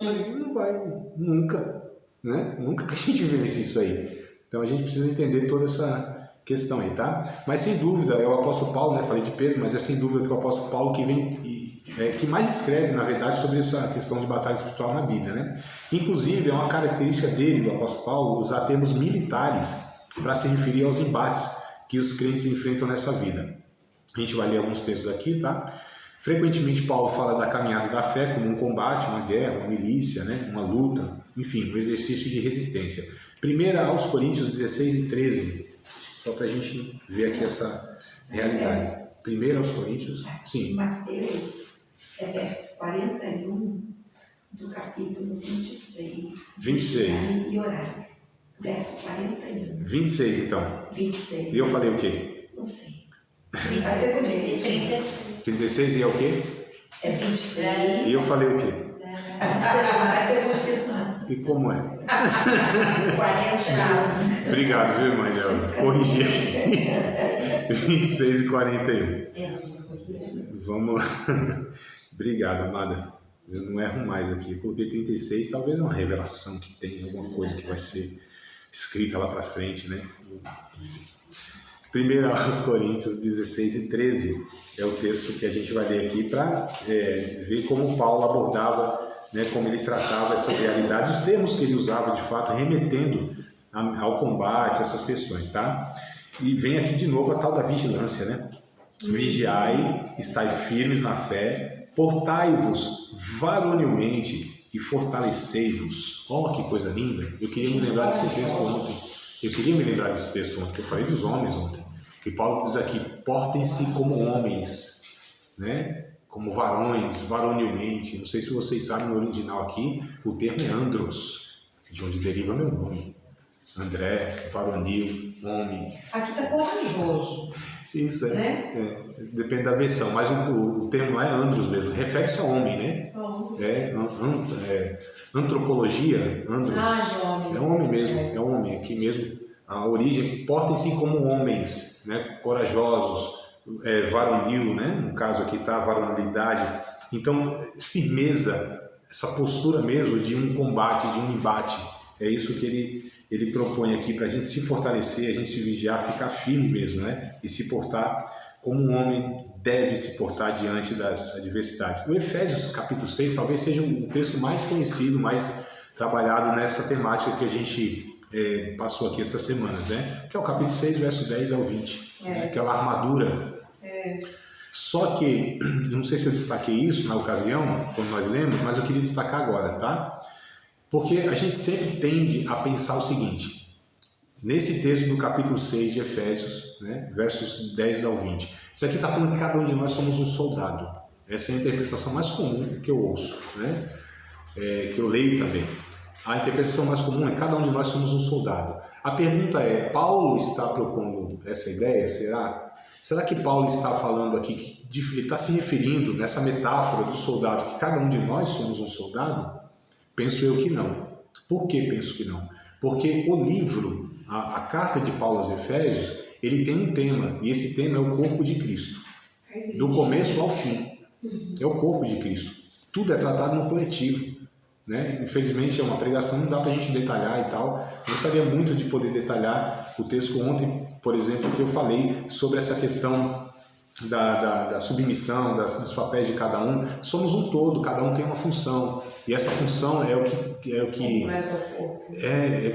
mas não vai nunca, né? Nunca que a gente vence isso aí. Então a gente precisa entender toda essa questão aí, tá? Mas sem dúvida, é o apóstolo Paulo, né? Falei de Pedro, mas é sem dúvida que é o apóstolo Paulo que vem que mais escreve, na verdade, sobre essa questão de batalha espiritual na Bíblia, né? Inclusive, é uma característica dele, do apóstolo Paulo, usar termos militares para se referir aos embates que os crentes enfrentam nessa vida. A gente vai ler alguns textos aqui, tá? Frequentemente, Paulo fala da caminhada da fé como um combate, uma guerra, uma milícia, né? Uma luta, enfim, um exercício de resistência. 1 aos Coríntios 16 e 13, só para a gente ver aqui essa realidade. 1 aos Coríntios, sim. Mateus, verso 41 do capítulo 26. 26. E horário. Verso 41. 26, então. 26. E eu falei o quê? Não sei. 36 e é o quê? É 26. E eu falei o quê? Não. E como é? 40. Obrigado, viu, irmã? Corrigi. 26 e 41. Vamos lá. Obrigado, amada. Eu não erro mais aqui. Eu coloquei 36, talvez uma revelação que tem, alguma coisa que vai ser escrita lá para frente, né? 1 aos Coríntios 16 e 13 é o texto que a gente vai ler aqui para ver como Paulo abordava, né, como ele tratava essas realidades, os termos que ele usava de fato, remetendo ao combate, essas questões, tá? E vem aqui de novo a tal da vigilância, né? Vigiai, estai firmes na fé, portai-vos varonilmente e fortalecei-vos. Olha que coisa linda! Eu queria me lembrar desse texto ontem. Que eu falei dos homens ontem. E Paulo diz aqui, portem-se como homens, né? Como varões, varonilmente. Não sei se vocês sabem, no original aqui, o termo é andros, de onde deriva meu nome. André, varonil, homem. Aqui está corajoso. Isso, né? Depende da versão, mas o termo lá é andros mesmo, refere-se a homem, né? Antropologia, andros, é homem mesmo, é homem aqui mesmo. A origem, portem-se como homens, né? Corajosos, varonil, né? No caso aqui está a varonilidade. Então, firmeza, essa postura mesmo de um combate, de um embate. É isso que ele propõe aqui para a gente se fortalecer, a gente se vigiar, ficar firme mesmo, né? E se portar como um homem deve se portar diante das adversidades. O Efésios capítulo 6 talvez seja o texto mais conhecido, mais trabalhado nessa temática que a gente passou aqui essas semanas, né? Que é o capítulo 6, verso 10 ao 20. Aquela armadura. Só que, eu não sei se eu destaquei isso na ocasião, quando nós lemos, mas eu queria destacar agora, tá? Porque a gente sempre tende a pensar o seguinte, nesse texto do capítulo 6 de Efésios, né, versos 10 ao 20, isso aqui está falando que cada um de nós somos um soldado. Essa é a interpretação mais comum que eu ouço, né, que eu leio também. A interpretação mais comum é cada um de nós somos um soldado. A pergunta é, Paulo está propondo essa ideia? Será que Paulo está falando aqui, ele está se referindo nessa metáfora do soldado, que cada um de nós somos um soldado? Penso eu que não. Por que penso que não? Porque o livro, a carta de Paulo aos Efésios, ele tem um tema, e esse tema é o corpo de Cristo. Do começo ao fim. É o corpo de Cristo. Tudo é tratado no coletivo, né? Infelizmente é uma pregação, não dá para a gente detalhar e tal. Gostaria muito de poder detalhar o texto ontem, por exemplo, que eu falei sobre essa questão da submissão, dos papéis de cada um. Somos um todo, cada um tem uma função, e essa função é o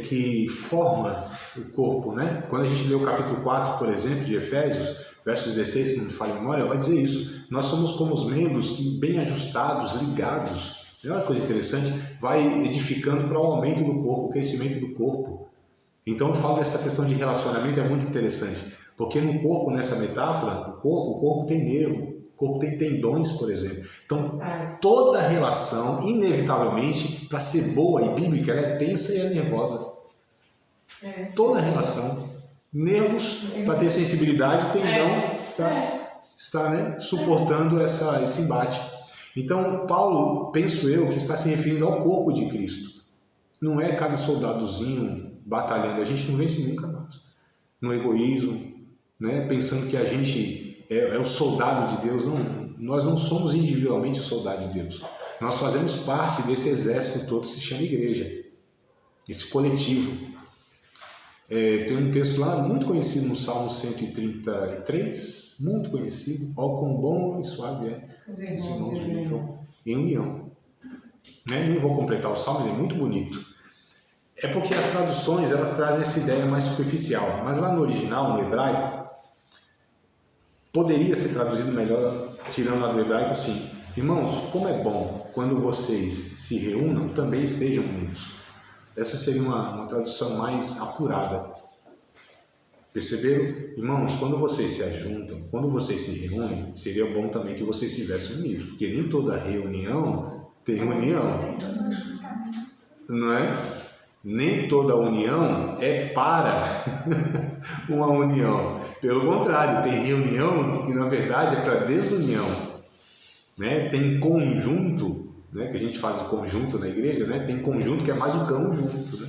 que forma o corpo, né? Quando a gente lê o capítulo 4, por exemplo, de Efésios, verso 16, se não me falha a memória, vai dizer isso. Nós somos como os membros bem ajustados, ligados. É uma coisa interessante, vai edificando para o aumento do corpo, o crescimento do corpo. Então eu falo dessa questão de relacionamento, é muito interessante, porque no corpo, nessa metáfora, o corpo tem nervo, o corpo tem tendões, por exemplo. Então toda relação, inevitavelmente, para ser boa e bíblica, ela é tensa e é nervosa. Toda relação. Nervos para ter sensibilidade, tendão para estar, né, suportando esse embate. Então, Paulo, penso eu, que está se referindo ao corpo de Cristo. Não é cada soldadozinho batalhando. A gente não vence nunca mais. No egoísmo, né? Pensando que a gente é o soldado de Deus. Não, nós não somos individualmente o soldado de Deus. Nós fazemos parte desse exército todo que se chama igreja. Esse coletivo. Tem um texto lá muito conhecido no Salmo 133, muito conhecido. Ó, quão bom e suave é os irmãos vivam em união. Nem vou completar o Salmo, ele é muito bonito. É porque as traduções, elas trazem essa ideia mais superficial, mas lá no original, no hebraico, poderia ser traduzido melhor, tirando lá do hebraico assim: irmãos, como é bom quando vocês se reúnam, também estejam unidos. Essa seria uma tradução mais apurada. Perceberam? Irmãos, quando vocês se ajuntam, quando vocês se reúnem, seria bom também que vocês estivessem unidos, porque nem toda reunião tem união, não é? Nem toda união é para uma união. Pelo contrário, tem reunião que na verdade é para desunião, né? Tem conjunto, né, que a gente fala de conjunto na igreja, né? Tem conjunto que é mais um conjunto, né?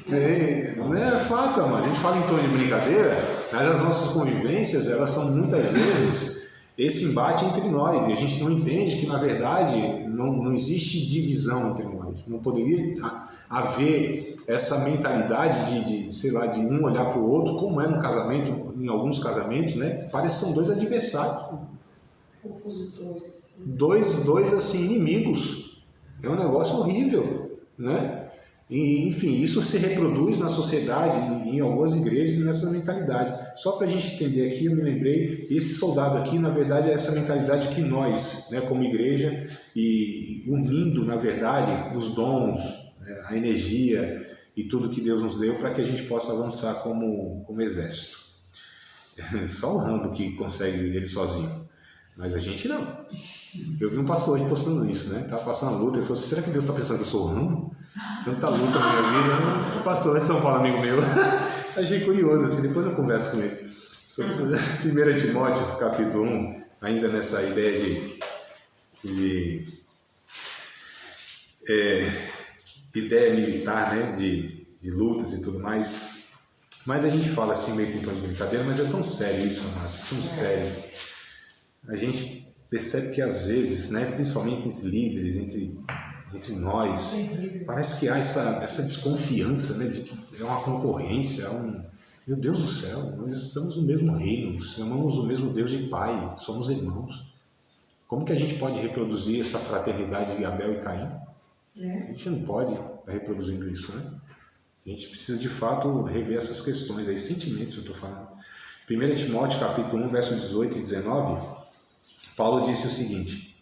É fato, mas a gente fala em tom de brincadeira, mas as nossas convivências, elas são muitas vezes esse embate entre nós, e a gente não entende que na verdade não existe divisão entre nós. Não poderia haver essa mentalidade de um olhar para o outro, como é no casamento, em alguns casamentos, né? Parece que são dois adversários. Opositores. Dois assim, inimigos. É um negócio horrível, né? E, enfim, isso se reproduz na sociedade, em algumas igrejas, nessa mentalidade. Só para a gente entender aqui, eu me lembrei, esse soldado aqui, na verdade, é essa mentalidade que nós, né, como igreja, e unindo, na verdade, os dons, a energia e tudo que Deus nos deu para que a gente possa avançar como exército. Só o Rambo que consegue ele sozinho, mas a gente não. Eu vi um pastor hoje postando isso, né? Tava passando a luta, ele falou assim, será que Deus está pensando que eu sou o Rambo? Tanta luta na minha vida. O pastor lá de São Paulo, amigo meu, achei curioso, assim, depois eu converso com ele. Sobre 1 Timóteo, capítulo 1, ainda nessa ideia ideia militar, né? De lutas e tudo mais. Mas a gente fala assim meio com tom de brincadeira, mas é tão sério isso, amado, tão sério. A gente percebe que às vezes, né, principalmente entre líderes, entre nós, parece que há essa desconfiança, né, de que é uma concorrência, meu Deus do céu, nós estamos no mesmo reino, amamos o mesmo Deus de Pai, somos irmãos. Como que a gente pode reproduzir essa fraternidade de Abel e Caim? A gente não pode estar reproduzindo isso, né? A gente precisa de fato rever essas questões aí, sentimentos eu estou falando. 1 Timóteo capítulo 1, versos 18 e 19, Paulo disse o seguinte: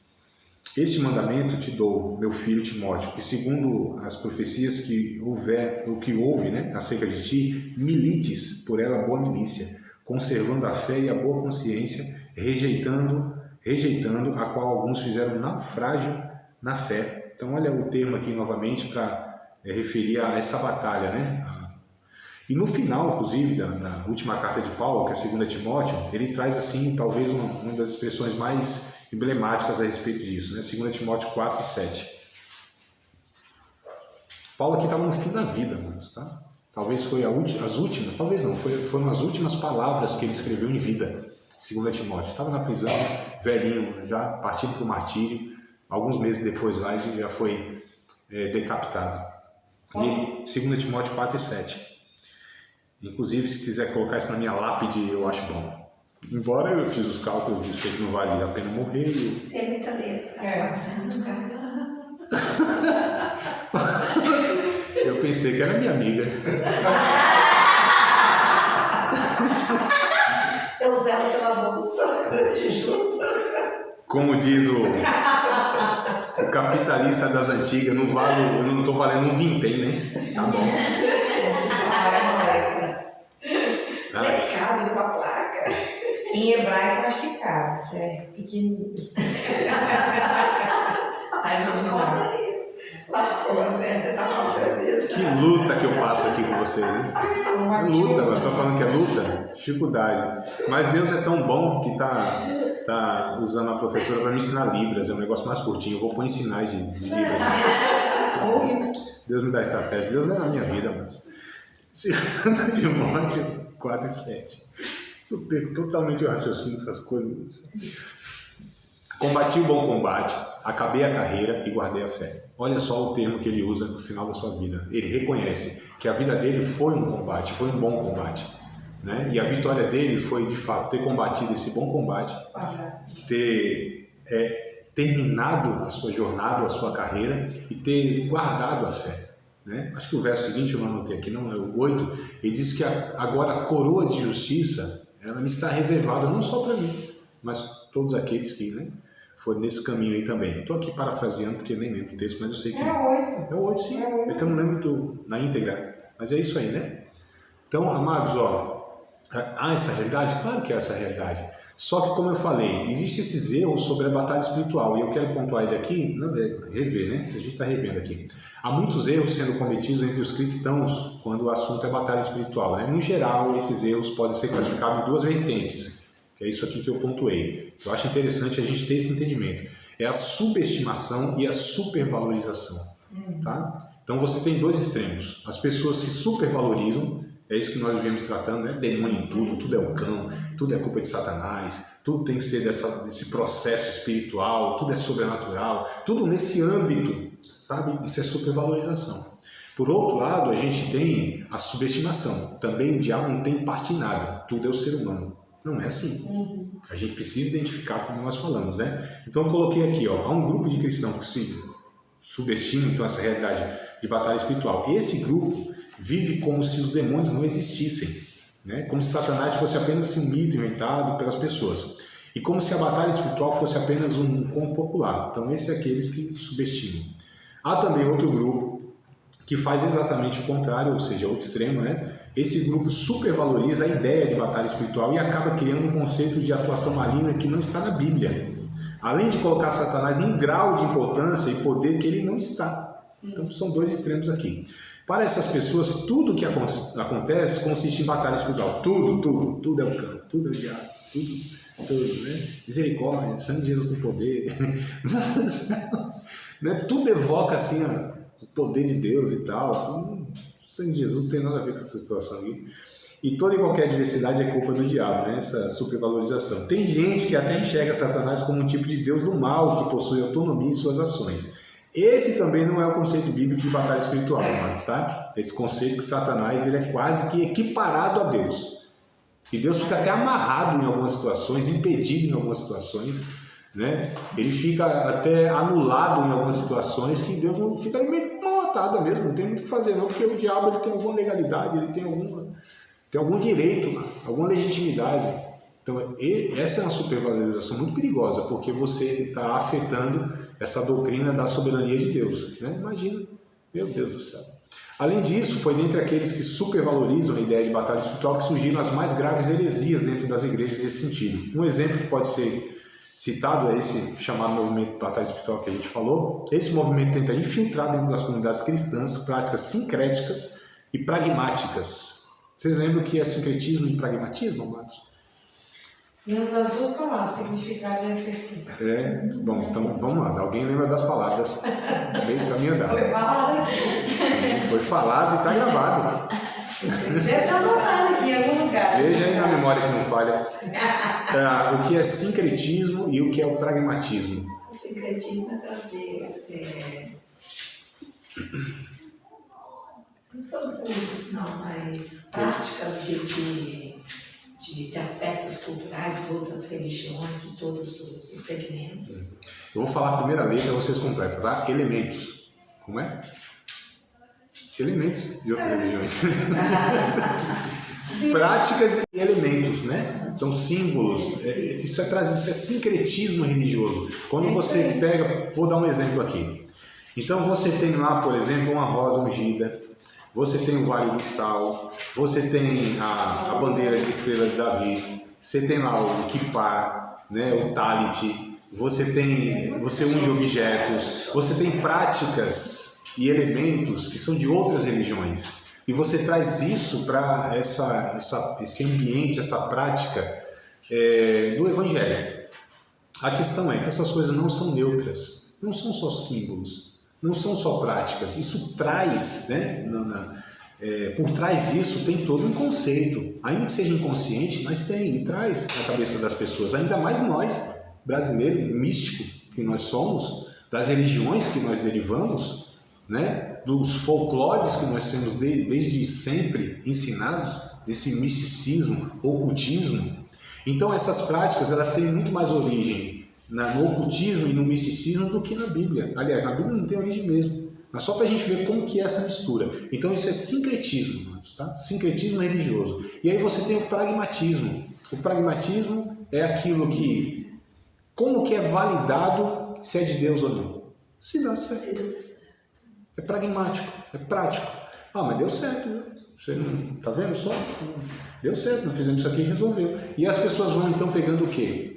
este mandamento te dou, meu filho Timóteo, que segundo as profecias que houve, né, acerca de ti, milites por ela a boa milícia, conservando a fé e a boa consciência, rejeitando a qual alguns fizeram naufrágio na fé. Então olha o termo aqui novamente para referir a essa batalha, né? E no final, inclusive, da última carta de Paulo, que é a 2 Timóteo, ele traz assim, talvez uma das expressões mais emblemáticas a respeito disso, né? 2 Timóteo 4 e 7. Paulo aqui estava no fim da vida, irmãos, tá? Talvez foi as últimas, talvez não, foram as últimas palavras que ele escreveu em vida, 2 Timóteo. Estava na prisão, velhinho, já partindo para o martírio, alguns meses depois lá ele já foi decapitado. E ele, 2 Timóteo 4 e 7. Inclusive, se quiser colocar isso na minha lápide, eu acho bom. Embora eu fiz os cálculos, eu sei que não vale a pena morrer. Tem muita letra. Eu pensei que era minha amiga. Eu zelo pela bolsa, te juro. Como diz o capitalista das antigas, não vale, eu não estou valendo um vintém, né? Tá bom. Nem cabe com a placa. Em hebraico eu acho que cabe, que é pequenininho. Mas não Conta isso. Lascou, né? Você tá com a sua vida. Que luta que eu passo aqui com vocês, né? Luta, eu estou falando que é luta, dificuldade. Mas Deus é tão bom que tá usando a professora para me ensinar Libras, é um negócio mais curtinho, eu vou pôr em sinais de Libras. Deus me dá estratégia, Deus é na minha vida, mas 2 Timóteo 4 e 7. Eu perco totalmente o raciocínio dessas coisas. Combati o bom combate, acabei a carreira e guardei a fé. Olha só o termo que ele usa no final da sua vida. Ele reconhece que a vida dele foi um combate, foi um bom combate, né? E a vitória dele foi, de fato, ter combatido esse bom combate, ter terminado a sua jornada, a sua carreira e ter guardado a fé, né? Acho que o verso seguinte, eu não anotei aqui, não, é o 8, ele diz que agora a coroa de justiça, ela me está reservada não só para mim, mas todos aqueles que, né, foram nesse caminho aí também. Estou aqui parafraseando porque eu nem lembro o texto, mas eu sei que... É o 8. É o 8, sim. É que eu não lembro na íntegra, mas é isso aí, né? Então, amados, ó, há essa realidade? Claro que há essa realidade. Só que, como eu falei, existem esses erros sobre a batalha espiritual, e eu quero pontuar ele aqui, não, rever, né? A gente está revendo aqui. Há muitos erros sendo cometidos entre os cristãos quando o assunto é batalha espiritual, né? No geral, esses erros podem ser classificados em duas vertentes, que é isso aqui que eu pontuei. Eu acho interessante a gente ter esse entendimento. É a subestimação e a supervalorização, tá? Então, você tem dois extremos. As pessoas se supervalorizam, é isso que nós vivemos tratando, né? Demônio em tudo, tudo é o cão, tudo é culpa de Satanás, tudo tem que ser desse processo espiritual, tudo é sobrenatural, tudo nesse âmbito, sabe? Isso é supervalorização. Por outro lado, a gente tem a subestimação. Também o diabo não tem parte em nada, tudo é o ser humano. Não é assim. A gente precisa identificar como nós falamos, né? Então eu coloquei aqui, ó, há um grupo de cristãos que se subestimam então essa realidade de batalha espiritual. Esse grupo vive como se os demônios não existissem, né? Como se Satanás fosse apenas um mito inventado pelas pessoas. E como se a batalha espiritual fosse apenas um conto popular. Então, esses são aqueles que subestimam. Há também outro grupo que faz exatamente o contrário, ou seja, outro extremo, né? Esse grupo supervaloriza a ideia de batalha espiritual e acaba criando um conceito de atuação maligna que não está na Bíblia. Além de colocar Satanás num grau de importância e poder que ele não está. Então são dois extremos aqui. Para essas pessoas, tudo que acontece consiste em batalha espiritual. Tudo é o canto, tudo é o diabo, tudo, né? Misericórdia, sangue de Jesus tem poder. Né? Tudo evoca assim o poder de Deus e tal. O sangue de Jesus não tem nada a ver com essa situação aqui. E toda e qualquer diversidade é culpa do diabo, né? Essa supervalorização. Tem gente que até enxerga Satanás como um tipo de Deus do mal que possui autonomia em suas ações. Esse também não é o conceito bíblico de batalha espiritual, mas, tá? Esse conceito que Satanás ele é quase que equiparado a Deus. E Deus fica até amarrado em algumas situações, impedido em algumas situações, né? Ele fica até anulado em algumas situações que Deus não fica meio mal atada mesmo, não tem muito o que fazer não, porque o diabo ele tem alguma legalidade, ele tem algum direito, alguma legitimidade. Então, essa é uma supervalorização muito perigosa, porque você está afetando essa doutrina da soberania de Deus. Né? Imagina, meu Deus do céu. Além disso, foi dentre aqueles que supervalorizam a ideia de batalha espiritual que surgiram as mais graves heresias dentro das igrejas nesse sentido. Um exemplo que pode ser citado é esse chamado movimento de batalha espiritual que a gente falou. Esse movimento tenta infiltrar dentro das comunidades cristãs práticas sincréticas e pragmáticas. Vocês lembram o que é sincretismo e pragmatismo, amados? Lembro das duas palavras, o significado já esqueci. Bom, então vamos lá. Alguém lembra das palavras? Veio para mim andar. Foi falado aqui. Foi falado e está gravado. Deve estar anotado aqui em algum lugar. Veja aí na memória que não falha. O que é sincretismo e o que é o pragmatismo. O sincretismo é trazer... não são cultos, não, mas práticas de aspectos culturais de outras religiões, de todos os segmentos. Eu vou falar a primeira letra, vocês completam, tá? Elementos. Como é? Elementos de outras religiões. Práticas e elementos, né? Então, símbolos. Isso é sincretismo religioso. Quando você pega... Vou dar um exemplo aqui. Então, você tem lá, por exemplo, uma rosa ungida. Você tem o Vale do Sal, você tem a bandeira de estrela de Davi, você tem lá o Kippar, né, o Talit, você unge objetos, você tem práticas e elementos que são de outras religiões. E você traz isso para esse ambiente, essa prática do Evangelho. A questão é que essas coisas não são neutras, não são só símbolos. Não são só práticas, isso traz, né, por trás disso tem todo um conceito, ainda que seja inconsciente, mas tem, e traz na cabeça das pessoas, ainda mais nós, brasileiros, místicos que nós somos, das religiões que nós derivamos, né, dos folclores que nós temos desde sempre ensinados, desse misticismo, ocultismo. Então essas práticas, elas têm muito mais origem no ocultismo e no misticismo do que na Bíblia. Aliás, na Bíblia não tem origem mesmo. Mas só para a gente ver como que é essa mistura. Então isso é sincretismo, tá? Sincretismo religioso. E aí você tem o pragmatismo. O pragmatismo é aquilo que, como que é validado se é de Deus ou não? Se dá certo. É pragmático, é prático. Ah, mas deu certo, né? Você não tá vendo só? Deu certo, não fizemos isso aqui e resolveu. E as pessoas vão então pegando o quê?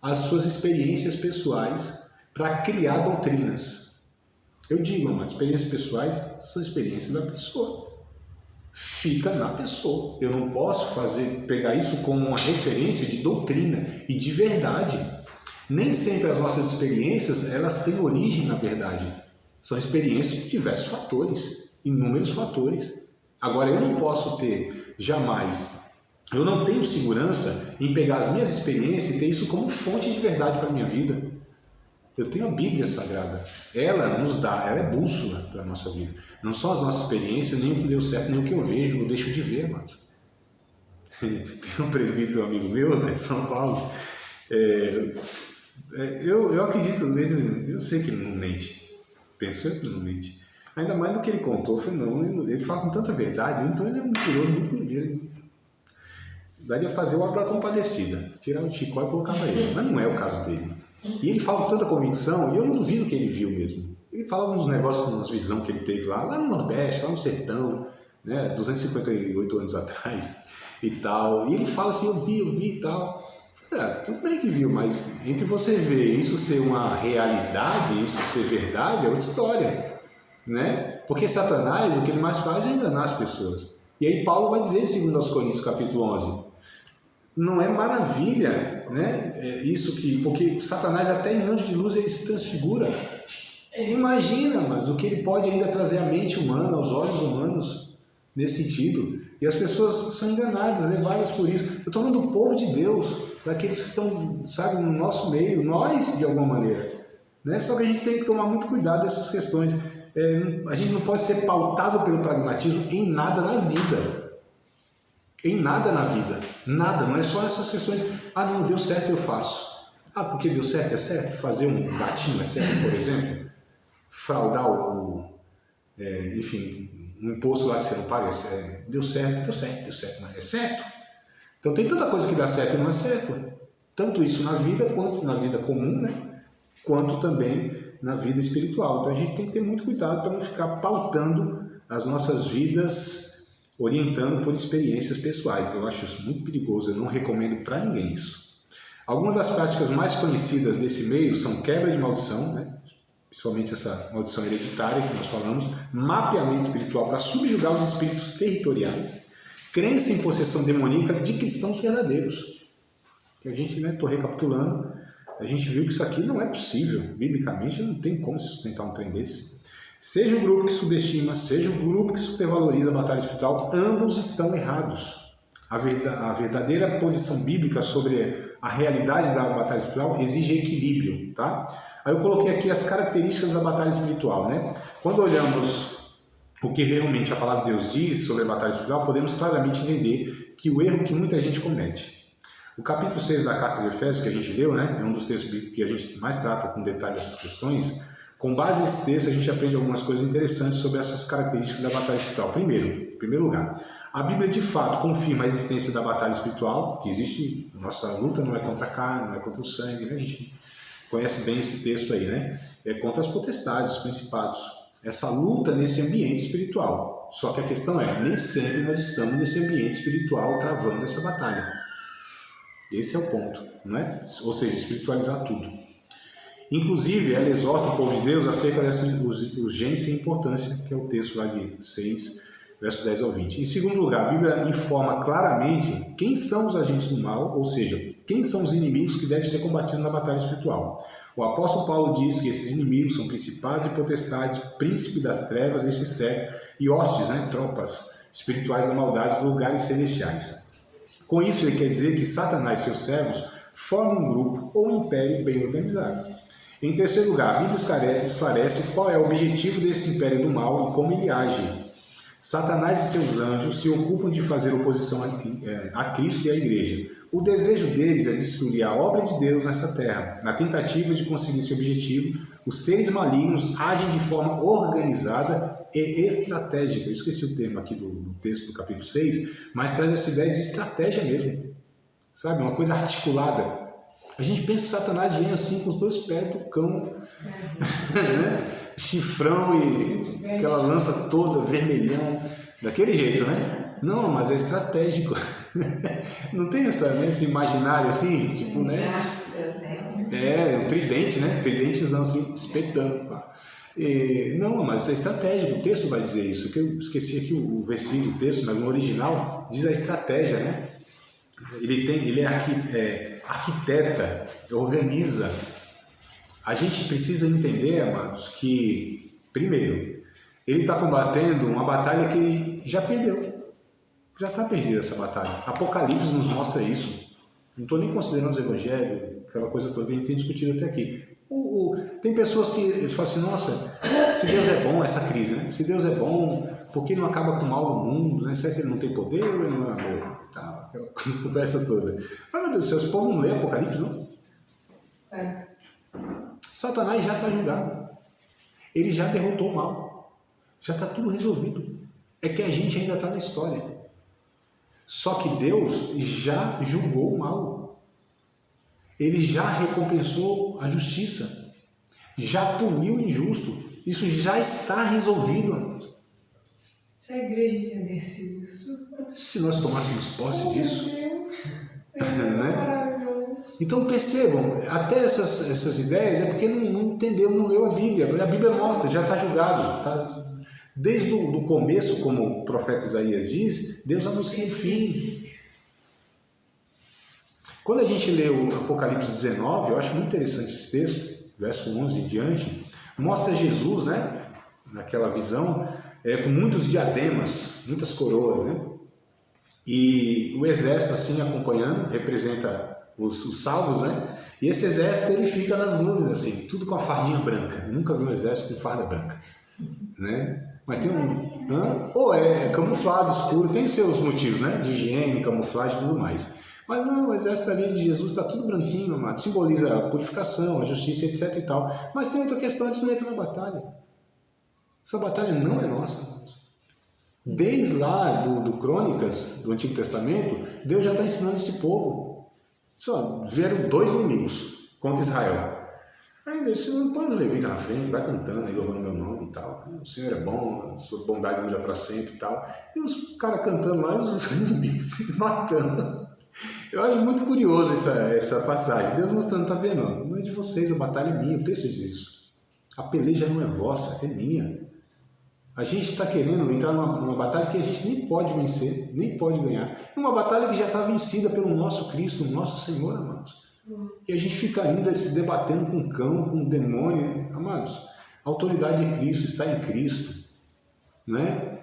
As suas experiências pessoais para criar doutrinas. Eu digo, mas experiências pessoais são experiências da pessoa. Fica na pessoa. Eu não posso pegar isso como uma referência de doutrina e de verdade. Nem sempre as nossas experiências elas têm origem na verdade. São experiências de diversos fatores, inúmeros fatores. Agora, eu não posso ter jamais... Eu não tenho segurança em pegar as minhas experiências e ter isso como fonte de verdade para a minha vida. Eu tenho a Bíblia Sagrada. Ela nos dá, ela é bússola para a nossa vida. Não são as nossas experiências, nem o que deu certo, nem o que eu vejo, eu deixo de ver, amados. Tem um presbítero amigo meu, né, de São Paulo. Eu acredito nele, eu sei que ele não mente. Penso eu que ele não mente. Ainda mais do que ele contou, ele fala com tanta verdade, então ele é um mentiroso muito mineiro. Daria fazer o Abra Compadecida, tirar o Chicó e colocar ele. Mas não é o caso dele. E ele fala com tanta convicção, e eu não duvido que ele viu mesmo. Ele falava uns negócios, umas visões que ele teve lá no Nordeste, lá no sertão, né, 258 anos atrás e tal. E ele fala assim, eu vi e tal. Tudo bem que viu, mas entre você ver isso ser uma realidade, isso ser verdade, é outra história, né? Porque Satanás, o que ele mais faz é enganar as pessoas. E aí Paulo vai dizer, segundo aos Coríntios, capítulo 11, não é maravilha, né? Porque Satanás até em anjo de luz ele se transfigura. Imagina, mas o que ele pode ainda trazer à mente humana, aos olhos humanos, nesse sentido. E as pessoas são enganadas, levadas por isso. Eu estou falando do povo de Deus, daqueles que estão, sabe, no nosso meio, nós de alguma maneira. Né? Só que a gente tem que tomar muito cuidado dessas questões. A gente não pode ser pautado pelo pragmatismo em nada na vida. Em nada na vida. Nada, não é só essas questões. Ah, não, deu certo, eu faço. Ah, porque deu certo, é certo? Fazer um gatinho é certo, por exemplo? Fraudar enfim, um imposto lá que você não paga, deu certo, não é certo. Então tem tanta coisa que dá certo e não é certo. Tanto isso na vida, quanto na vida comum, né? Quanto também na vida espiritual. Então a gente tem que ter muito cuidado para não ficar pautando as nossas vidas, orientando por experiências pessoais. Eu acho isso muito perigoso, eu não recomendo para ninguém isso. Algumas das práticas mais conhecidas desse meio são quebra de maldição, né? Principalmente essa maldição hereditária que nós falamos, mapeamento espiritual para subjugar os espíritos territoriais, crença em possessão demoníaca de cristãos verdadeiros. Que a gente, né, estou recapitulando, a gente viu que isso aqui não é possível, biblicamente não tem como sustentar um trem desse. Seja o grupo que subestima, seja o grupo que supervaloriza a batalha espiritual, ambos estão errados. A verdadeira posição bíblica sobre a realidade da batalha espiritual exige equilíbrio, tá? Aí eu coloquei aqui as características da batalha espiritual, né? Quando olhamos o que realmente a palavra de Deus diz sobre a batalha espiritual, podemos claramente entender que o erro que muita gente comete. O capítulo 6 da Carta de Efésios, que a gente leu, né? É um dos textos que a gente mais trata com detalhe dessas questões. Com base nesse texto, a gente aprende algumas coisas interessantes sobre essas características da batalha espiritual. Em primeiro lugar, a Bíblia de fato confirma a existência da batalha espiritual, que existe, nossa luta não é contra a carne, não é contra o sangue, né? A gente conhece bem esse texto aí, né? É contra as potestades, os principados. Essa luta nesse ambiente espiritual. Só que a questão é, nem sempre nós estamos nesse ambiente espiritual travando essa batalha. Esse é o ponto, não é? Ou seja, espiritualizar tudo. Inclusive, ela exorta o povo de Deus acerca dessa urgência e importância, que é o texto lá de 6, verso 10 ao 20. Em segundo lugar, a Bíblia informa claramente quem são os agentes do mal, ou seja, quem são os inimigos que devem ser combatidos na batalha espiritual. O apóstolo Paulo diz que esses inimigos são principados e potestades, príncipes das trevas deste século e hostes, né, tropas espirituais da maldade dos lugares celestiais. Com isso, ele quer dizer que Satanás e seus servos formam um grupo ou um império bem organizado. Em terceiro lugar, a Bíblia esclarece qual é o objetivo desse império do mal e como ele age. Satanás e seus anjos se ocupam de fazer oposição a Cristo e à Igreja. O desejo deles é destruir a obra de Deus nessa terra. Na tentativa de conseguir esse objetivo, os seres malignos agem de forma organizada e estratégica. Eu esqueci o termo aqui do texto do capítulo 6, mas traz essa ideia de estratégia mesmo. Sabe, uma coisa articulada. A gente pensa que Satanás vem assim com os dois pés do cão, né? Chifrão e aquela lança toda, vermelhão, daquele jeito, né? Não, mas é estratégico. Não tem esse imaginário assim, tipo, né? Um tridente, né? Tridentezão assim, espetando. Não, mas é estratégico, o texto vai dizer isso. Que eu esqueci aqui o versículo do texto, mas no original diz a estratégia, né? Ele é arquiteta, organiza. A gente precisa entender, amados, que, primeiro, ele está combatendo uma batalha que ele já perdeu. Já está perdida essa batalha. Apocalipse nos mostra isso. Não estou nem considerando os evangelhos, aquela coisa toda que a gente tem discutido até aqui. Tem pessoas que falam assim, nossa, se Deus é bom, essa crise, né? Se Deus é bom, por que não acaba com o mal no mundo? Né? Será que ele não tem poder ou ele não é amor? Tá, aquela conversa toda. Mas, meu Deus do céu, esse povo não lê Apocalipse, não? Satanás já está julgado. Ele já derrotou o mal. Já está tudo resolvido. É que a gente ainda está na história. Só que Deus já julgou o mal. Ele já recompensou a justiça, já puniu o injusto. Isso já está resolvido, amados. Se a igreja entendesse isso... Se nós tomássemos posse disso... Né? Então percebam, até essas ideias é porque não entendeu, não leu a Bíblia. A Bíblia mostra, já está julgado. Tá? Desde o começo, como o profeta Isaías diz, Deus anuncia o fim. Quando a gente lê o Apocalipse 19, eu acho muito interessante esse texto, verso 11 em diante, mostra Jesus, né, naquela visão, com muitos diademas, muitas coroas, né? E o exército assim acompanhando, representa os salvos, né? E esse exército ele fica nas nuvens, assim, tudo com a fardinha branca. Eu nunca vi um exército com farda branca, né? Mas tem ou é camuflado, escuro, tem seus motivos, né? De higiene, camuflagem e tudo mais. Mas não, o exército ali de Jesus está tudo branquinho, amado. Simboliza a purificação, a justiça, etc e tal. Mas tem outra questão, eles não entram na batalha. Essa batalha não é nossa, amado. Desde lá do Crônicas, do Antigo Testamento, Deus já está ensinando esse povo. Só vieram 2 inimigos contra Israel. Aí Deus não põe os levitas na frente, vai cantando, aí louvando meu nome e tal. O Senhor é bom, a sua bondade dura para sempre e tal. E os caras cantando lá e os inimigos se matando. Eu acho muito curioso essa passagem. Deus mostrando, tá vendo? Não é de vocês, a batalha é minha. O texto diz isso. A peleja não é vossa, é minha. A gente está querendo entrar numa batalha que a gente nem pode vencer, nem pode ganhar. É uma batalha que já está vencida pelo nosso Cristo, o nosso Senhor, amados. E a gente fica ainda se debatendo com o cão, com o demônio. Amados, a autoridade de Cristo está em Cristo. Né?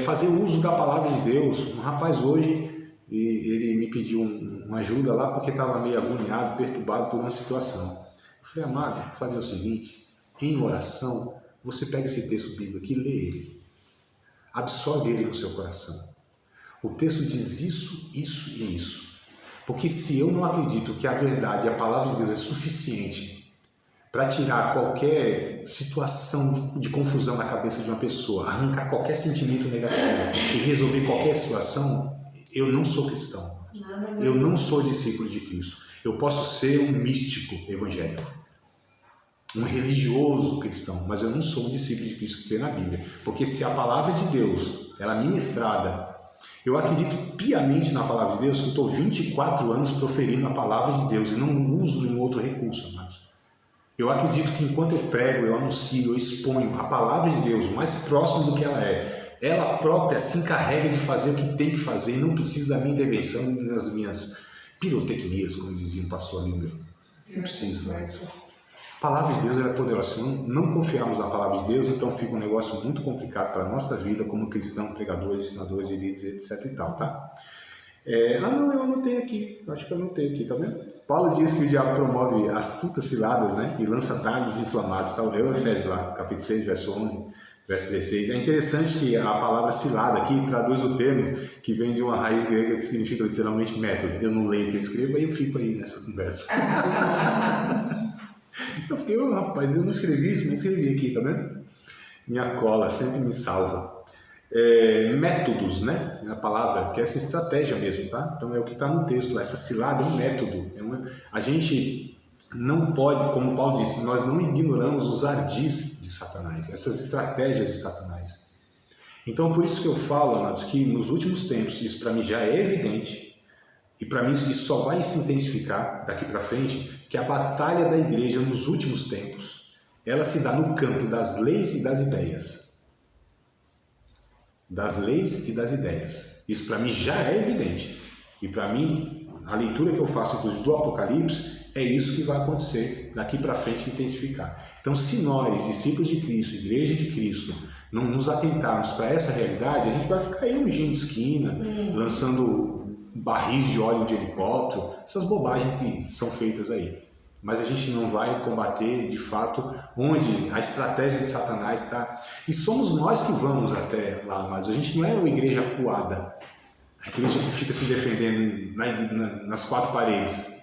Fazer uso da palavra de Deus. Um rapaz hoje, ele me pediu uma ajuda lá porque estava meio agoniado, perturbado por uma situação. Eu falei, amado, vou fazer o seguinte, em oração, você pega esse texto bíblico aqui e lê ele. Absorve ele no seu coração. O texto diz isso, isso e isso. Porque se eu não acredito que a verdade, a palavra de Deus é suficiente para tirar qualquer situação de confusão na cabeça de uma pessoa, arrancar qualquer sentimento negativo e resolver qualquer situação, eu não sou cristão. Eu não sou discípulo de Cristo. Eu posso ser um místico evangélico, um religioso cristão, mas eu não sou um discípulo de Cristo que crê na Bíblia. Porque se a palavra de Deus, ela é ministrada, eu acredito piamente na palavra de Deus, que eu estou 24 anos proferindo a palavra de Deus e não uso nenhum outro recurso, amados. Eu acredito que enquanto eu prego, eu anuncio, eu exponho a palavra de Deus o mais próximo do que ela própria se encarrega de fazer o que tem que fazer e não precisa da minha intervenção e das minhas pirotecnias, como dizia um pastor ali meu. Não precisa, mas... A palavra de Deus é poderosa. Se não confiarmos na palavra de Deus, então fica um negócio muito complicado para a nossa vida como cristão, pregadores, ensinadores, líderes, etc e tal, tá? Não, eu anotei aqui. Acho que eu anotei aqui, tá vendo? Paulo diz que o diabo promove astutas ciladas, né? E lança dardos inflamados, tá? Eu Efésios lá, capítulo 6, verso 11, verso 16. É interessante que a palavra cilada aqui traduz o termo que vem de uma raiz grega que significa literalmente método. Eu não leio o que eu escrevo, aí eu fico aí nessa conversa. Eu fiquei, rapaz, eu não escrevi isso, mas escrevi aqui, tá vendo? Minha cola sempre me salva. Métodos, né? A palavra, que é essa estratégia mesmo, tá? Então é o que está no texto, essa cilada é um método. A gente não pode, como Paulo disse, nós não ignoramos os ardis de Satanás, essas estratégias de Satanás. Então por isso que eu falo, amados, que nos últimos tempos, isso para mim já é evidente, e para mim isso só vai se intensificar daqui para frente, que a batalha da igreja nos últimos tempos, ela se dá no campo das leis e das ideias. Das leis e das ideias. Isso para mim já é evidente. E para mim, a leitura que eu faço inclusive do Apocalipse, é isso que vai acontecer daqui para frente intensificar. Então se nós, discípulos de Cristo, igreja de Cristo, não nos atentarmos para essa realidade, a gente vai ficar aí ungindo esquina, lançando barris de óleo de helicóptero, essas bobagens que são feitas aí. Mas a gente não vai combater de fato onde a estratégia de Satanás está. E somos nós que vamos até lá, amados. A gente não é uma igreja acuada, a igreja que fica se defendendo nas 4 paredes.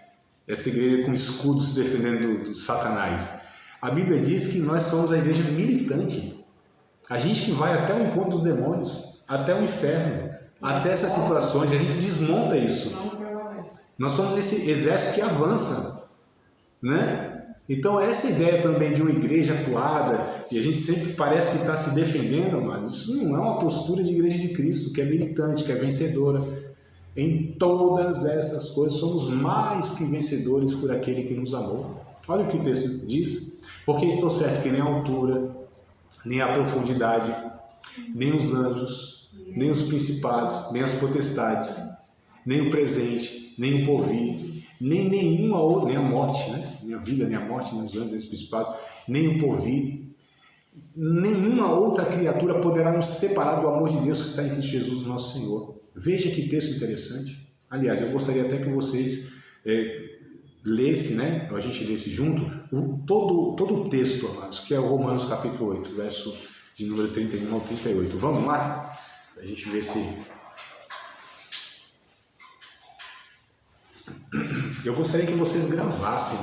Essa igreja com escudo se defendendo do Satanás. A Bíblia diz que nós somos a igreja militante. A gente que vai até o encontro dos demônios, até o inferno, até essas situações, a gente desmonta isso. Nós somos esse exército que avança. né? Então essa ideia também de uma igreja acuada, e a gente sempre parece que está se defendendo, mas isso não é uma postura de igreja de Cristo, que é militante, que é vencedora. Em todas essas coisas somos mais que vencedores por aquele que nos amou. Olha o que o texto diz. Porque estou certo que nem a altura, nem a profundidade, nem os anjos, nem os principados, nem as potestades, nem o presente, nem o porvir, nem nenhuma outra, nem a morte, né? Nem a vida, nem a morte, nem os anjos, nem os principados, nem o porvir, nenhuma outra criatura poderá nos separar do amor de Deus que está em Cristo Jesus, nosso Senhor. Veja que texto interessante. Aliás, eu gostaria até que vocês lessem, né? A gente lesse junto, todo o texto, amados, que é o Romanos capítulo 8, verso de número 31 ao 38. Vamos lá? A gente ver se... Eu gostaria que vocês gravassem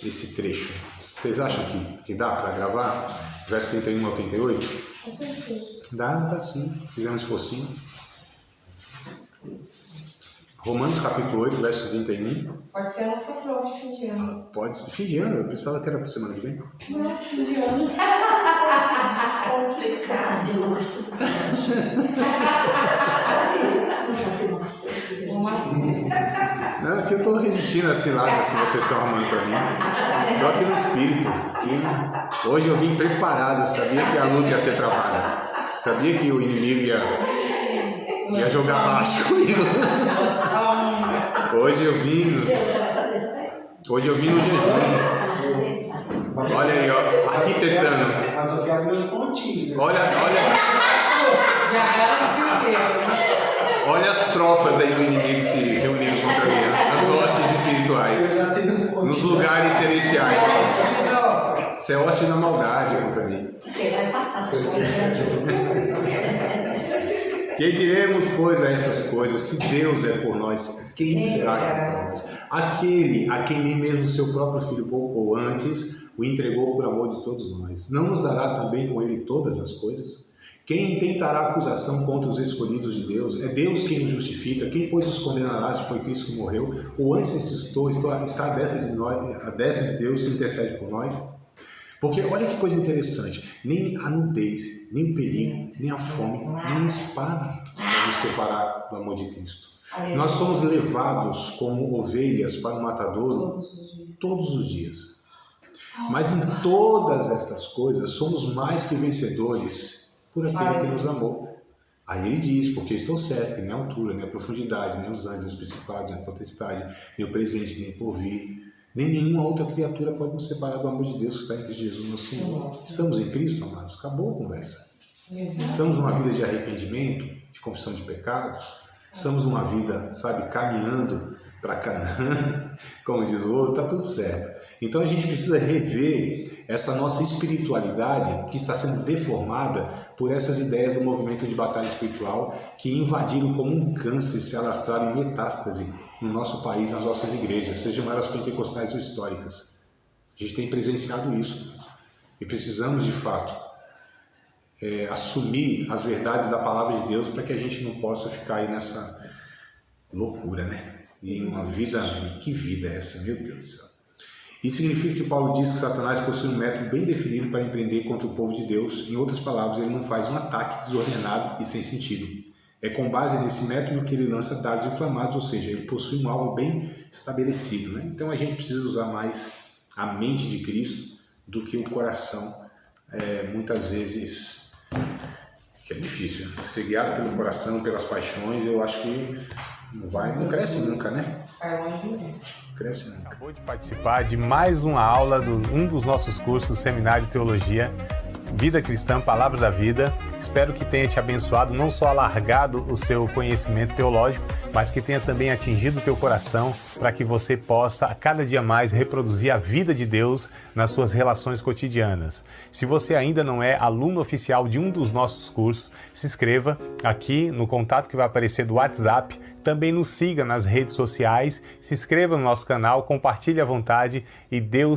esse trecho. Vocês acham que dá para gravar? Verso 31 ao 38? Com certeza. Dá sim. Fizemos um esforcinho. Romanos capítulo 8, verso 31. Pode ser a nossa prova de fim de ano. Pode ser fim de ano, eu pensava que era para semana que vem. Nossa, fim de ano. Vamos fazer uma maçã. Não, aqui eu estou resistindo às ciladas que vocês estão arrumando para mim. Estou aqui no espírito. E hoje eu vim preparado, eu sabia que a luta ia ser travada. Sabia que o inimigo ia jogar baixo comigo. Hoje eu vim no jejum. Olha aí, ó, arquitetando. Mas eu quero meus pontinhos. Olha as tropas aí do inimigo se reunindo contra mim, as hostes espirituais, nos lugares celestiais. Isso é hoste na maldade contra mim. Vai passar. Que diremos, pois, a estas coisas? Se Deus é por nós, quem será contra nós? Aquele a quem nem mesmo seu próprio Filho poupou antes, o entregou por amor de todos nós. Não nos dará também com ele todas as coisas? Quem intentará acusação contra os escolhidos de Deus? É Deus quem os justifica. Quem, pois, os condenará se foi Cristo que morreu? Ou antes está à destra de Deus e intercede por nós? Porque olha que coisa interessante, nem a nudez, nem o perigo, nem a fome, nem a espada podem nos separar do amor de Cristo. Nós somos levados como ovelhas para o matadouro todos os dias. Mas em todas estas coisas somos mais que vencedores por aquele que nos amou. Aí ele diz, porque estou certo, que nem a altura, nem a profundidade, nem os anjos, nem os principados, nem a potestade, nem o presente, nem o porvir, nem nenhuma outra criatura pode nos separar do amor de Deus que está em Cristo Jesus, nosso Senhor. Estamos em Cristo, amados? Acabou a conversa. Estamos numa vida de arrependimento, de confissão de pecados. Estamos numa vida, sabe, caminhando para Canaã, como diz o outro, está tudo certo. Então a gente precisa rever essa nossa espiritualidade que está sendo deformada por essas ideias do movimento de batalha espiritual que invadiram como um câncer, se alastraram em metástase no nosso país, nas nossas igrejas, sejam elas pentecostais ou históricas. A gente tem presenciado isso e precisamos, de fato, assumir as verdades da palavra de Deus para que a gente não possa ficar aí nessa loucura, né? E uma vida, que vida é essa, meu Deus do céu? Isso significa que Paulo diz que Satanás possui um método bem definido para empreender contra o povo de Deus. Em outras palavras, ele não faz um ataque desordenado e sem sentido. É com base nesse método que ele lança dardos inflamados, ou seja, ele possui um alvo bem estabelecido, né? Então a gente precisa usar mais a mente de Cristo do que o coração, muitas vezes, que é difícil, né? Ser guiado pelo coração, pelas paixões, eu acho que não cresce nunca, né? Cresce nunca. Acabou de participar de mais uma aula de um dos nossos cursos do Seminário de Teologia, Vida Cristã, Palavra da Vida. Espero que tenha te abençoado, não só alargado o seu conhecimento teológico, mas que tenha também atingido o teu coração para que você possa, a cada dia mais, reproduzir a vida de Deus nas suas relações cotidianas. Se você ainda não é aluno oficial de um dos nossos cursos, se inscreva aqui no contato que vai aparecer do WhatsApp. Também nos siga nas redes sociais, se inscreva no nosso canal, compartilhe à vontade e Deus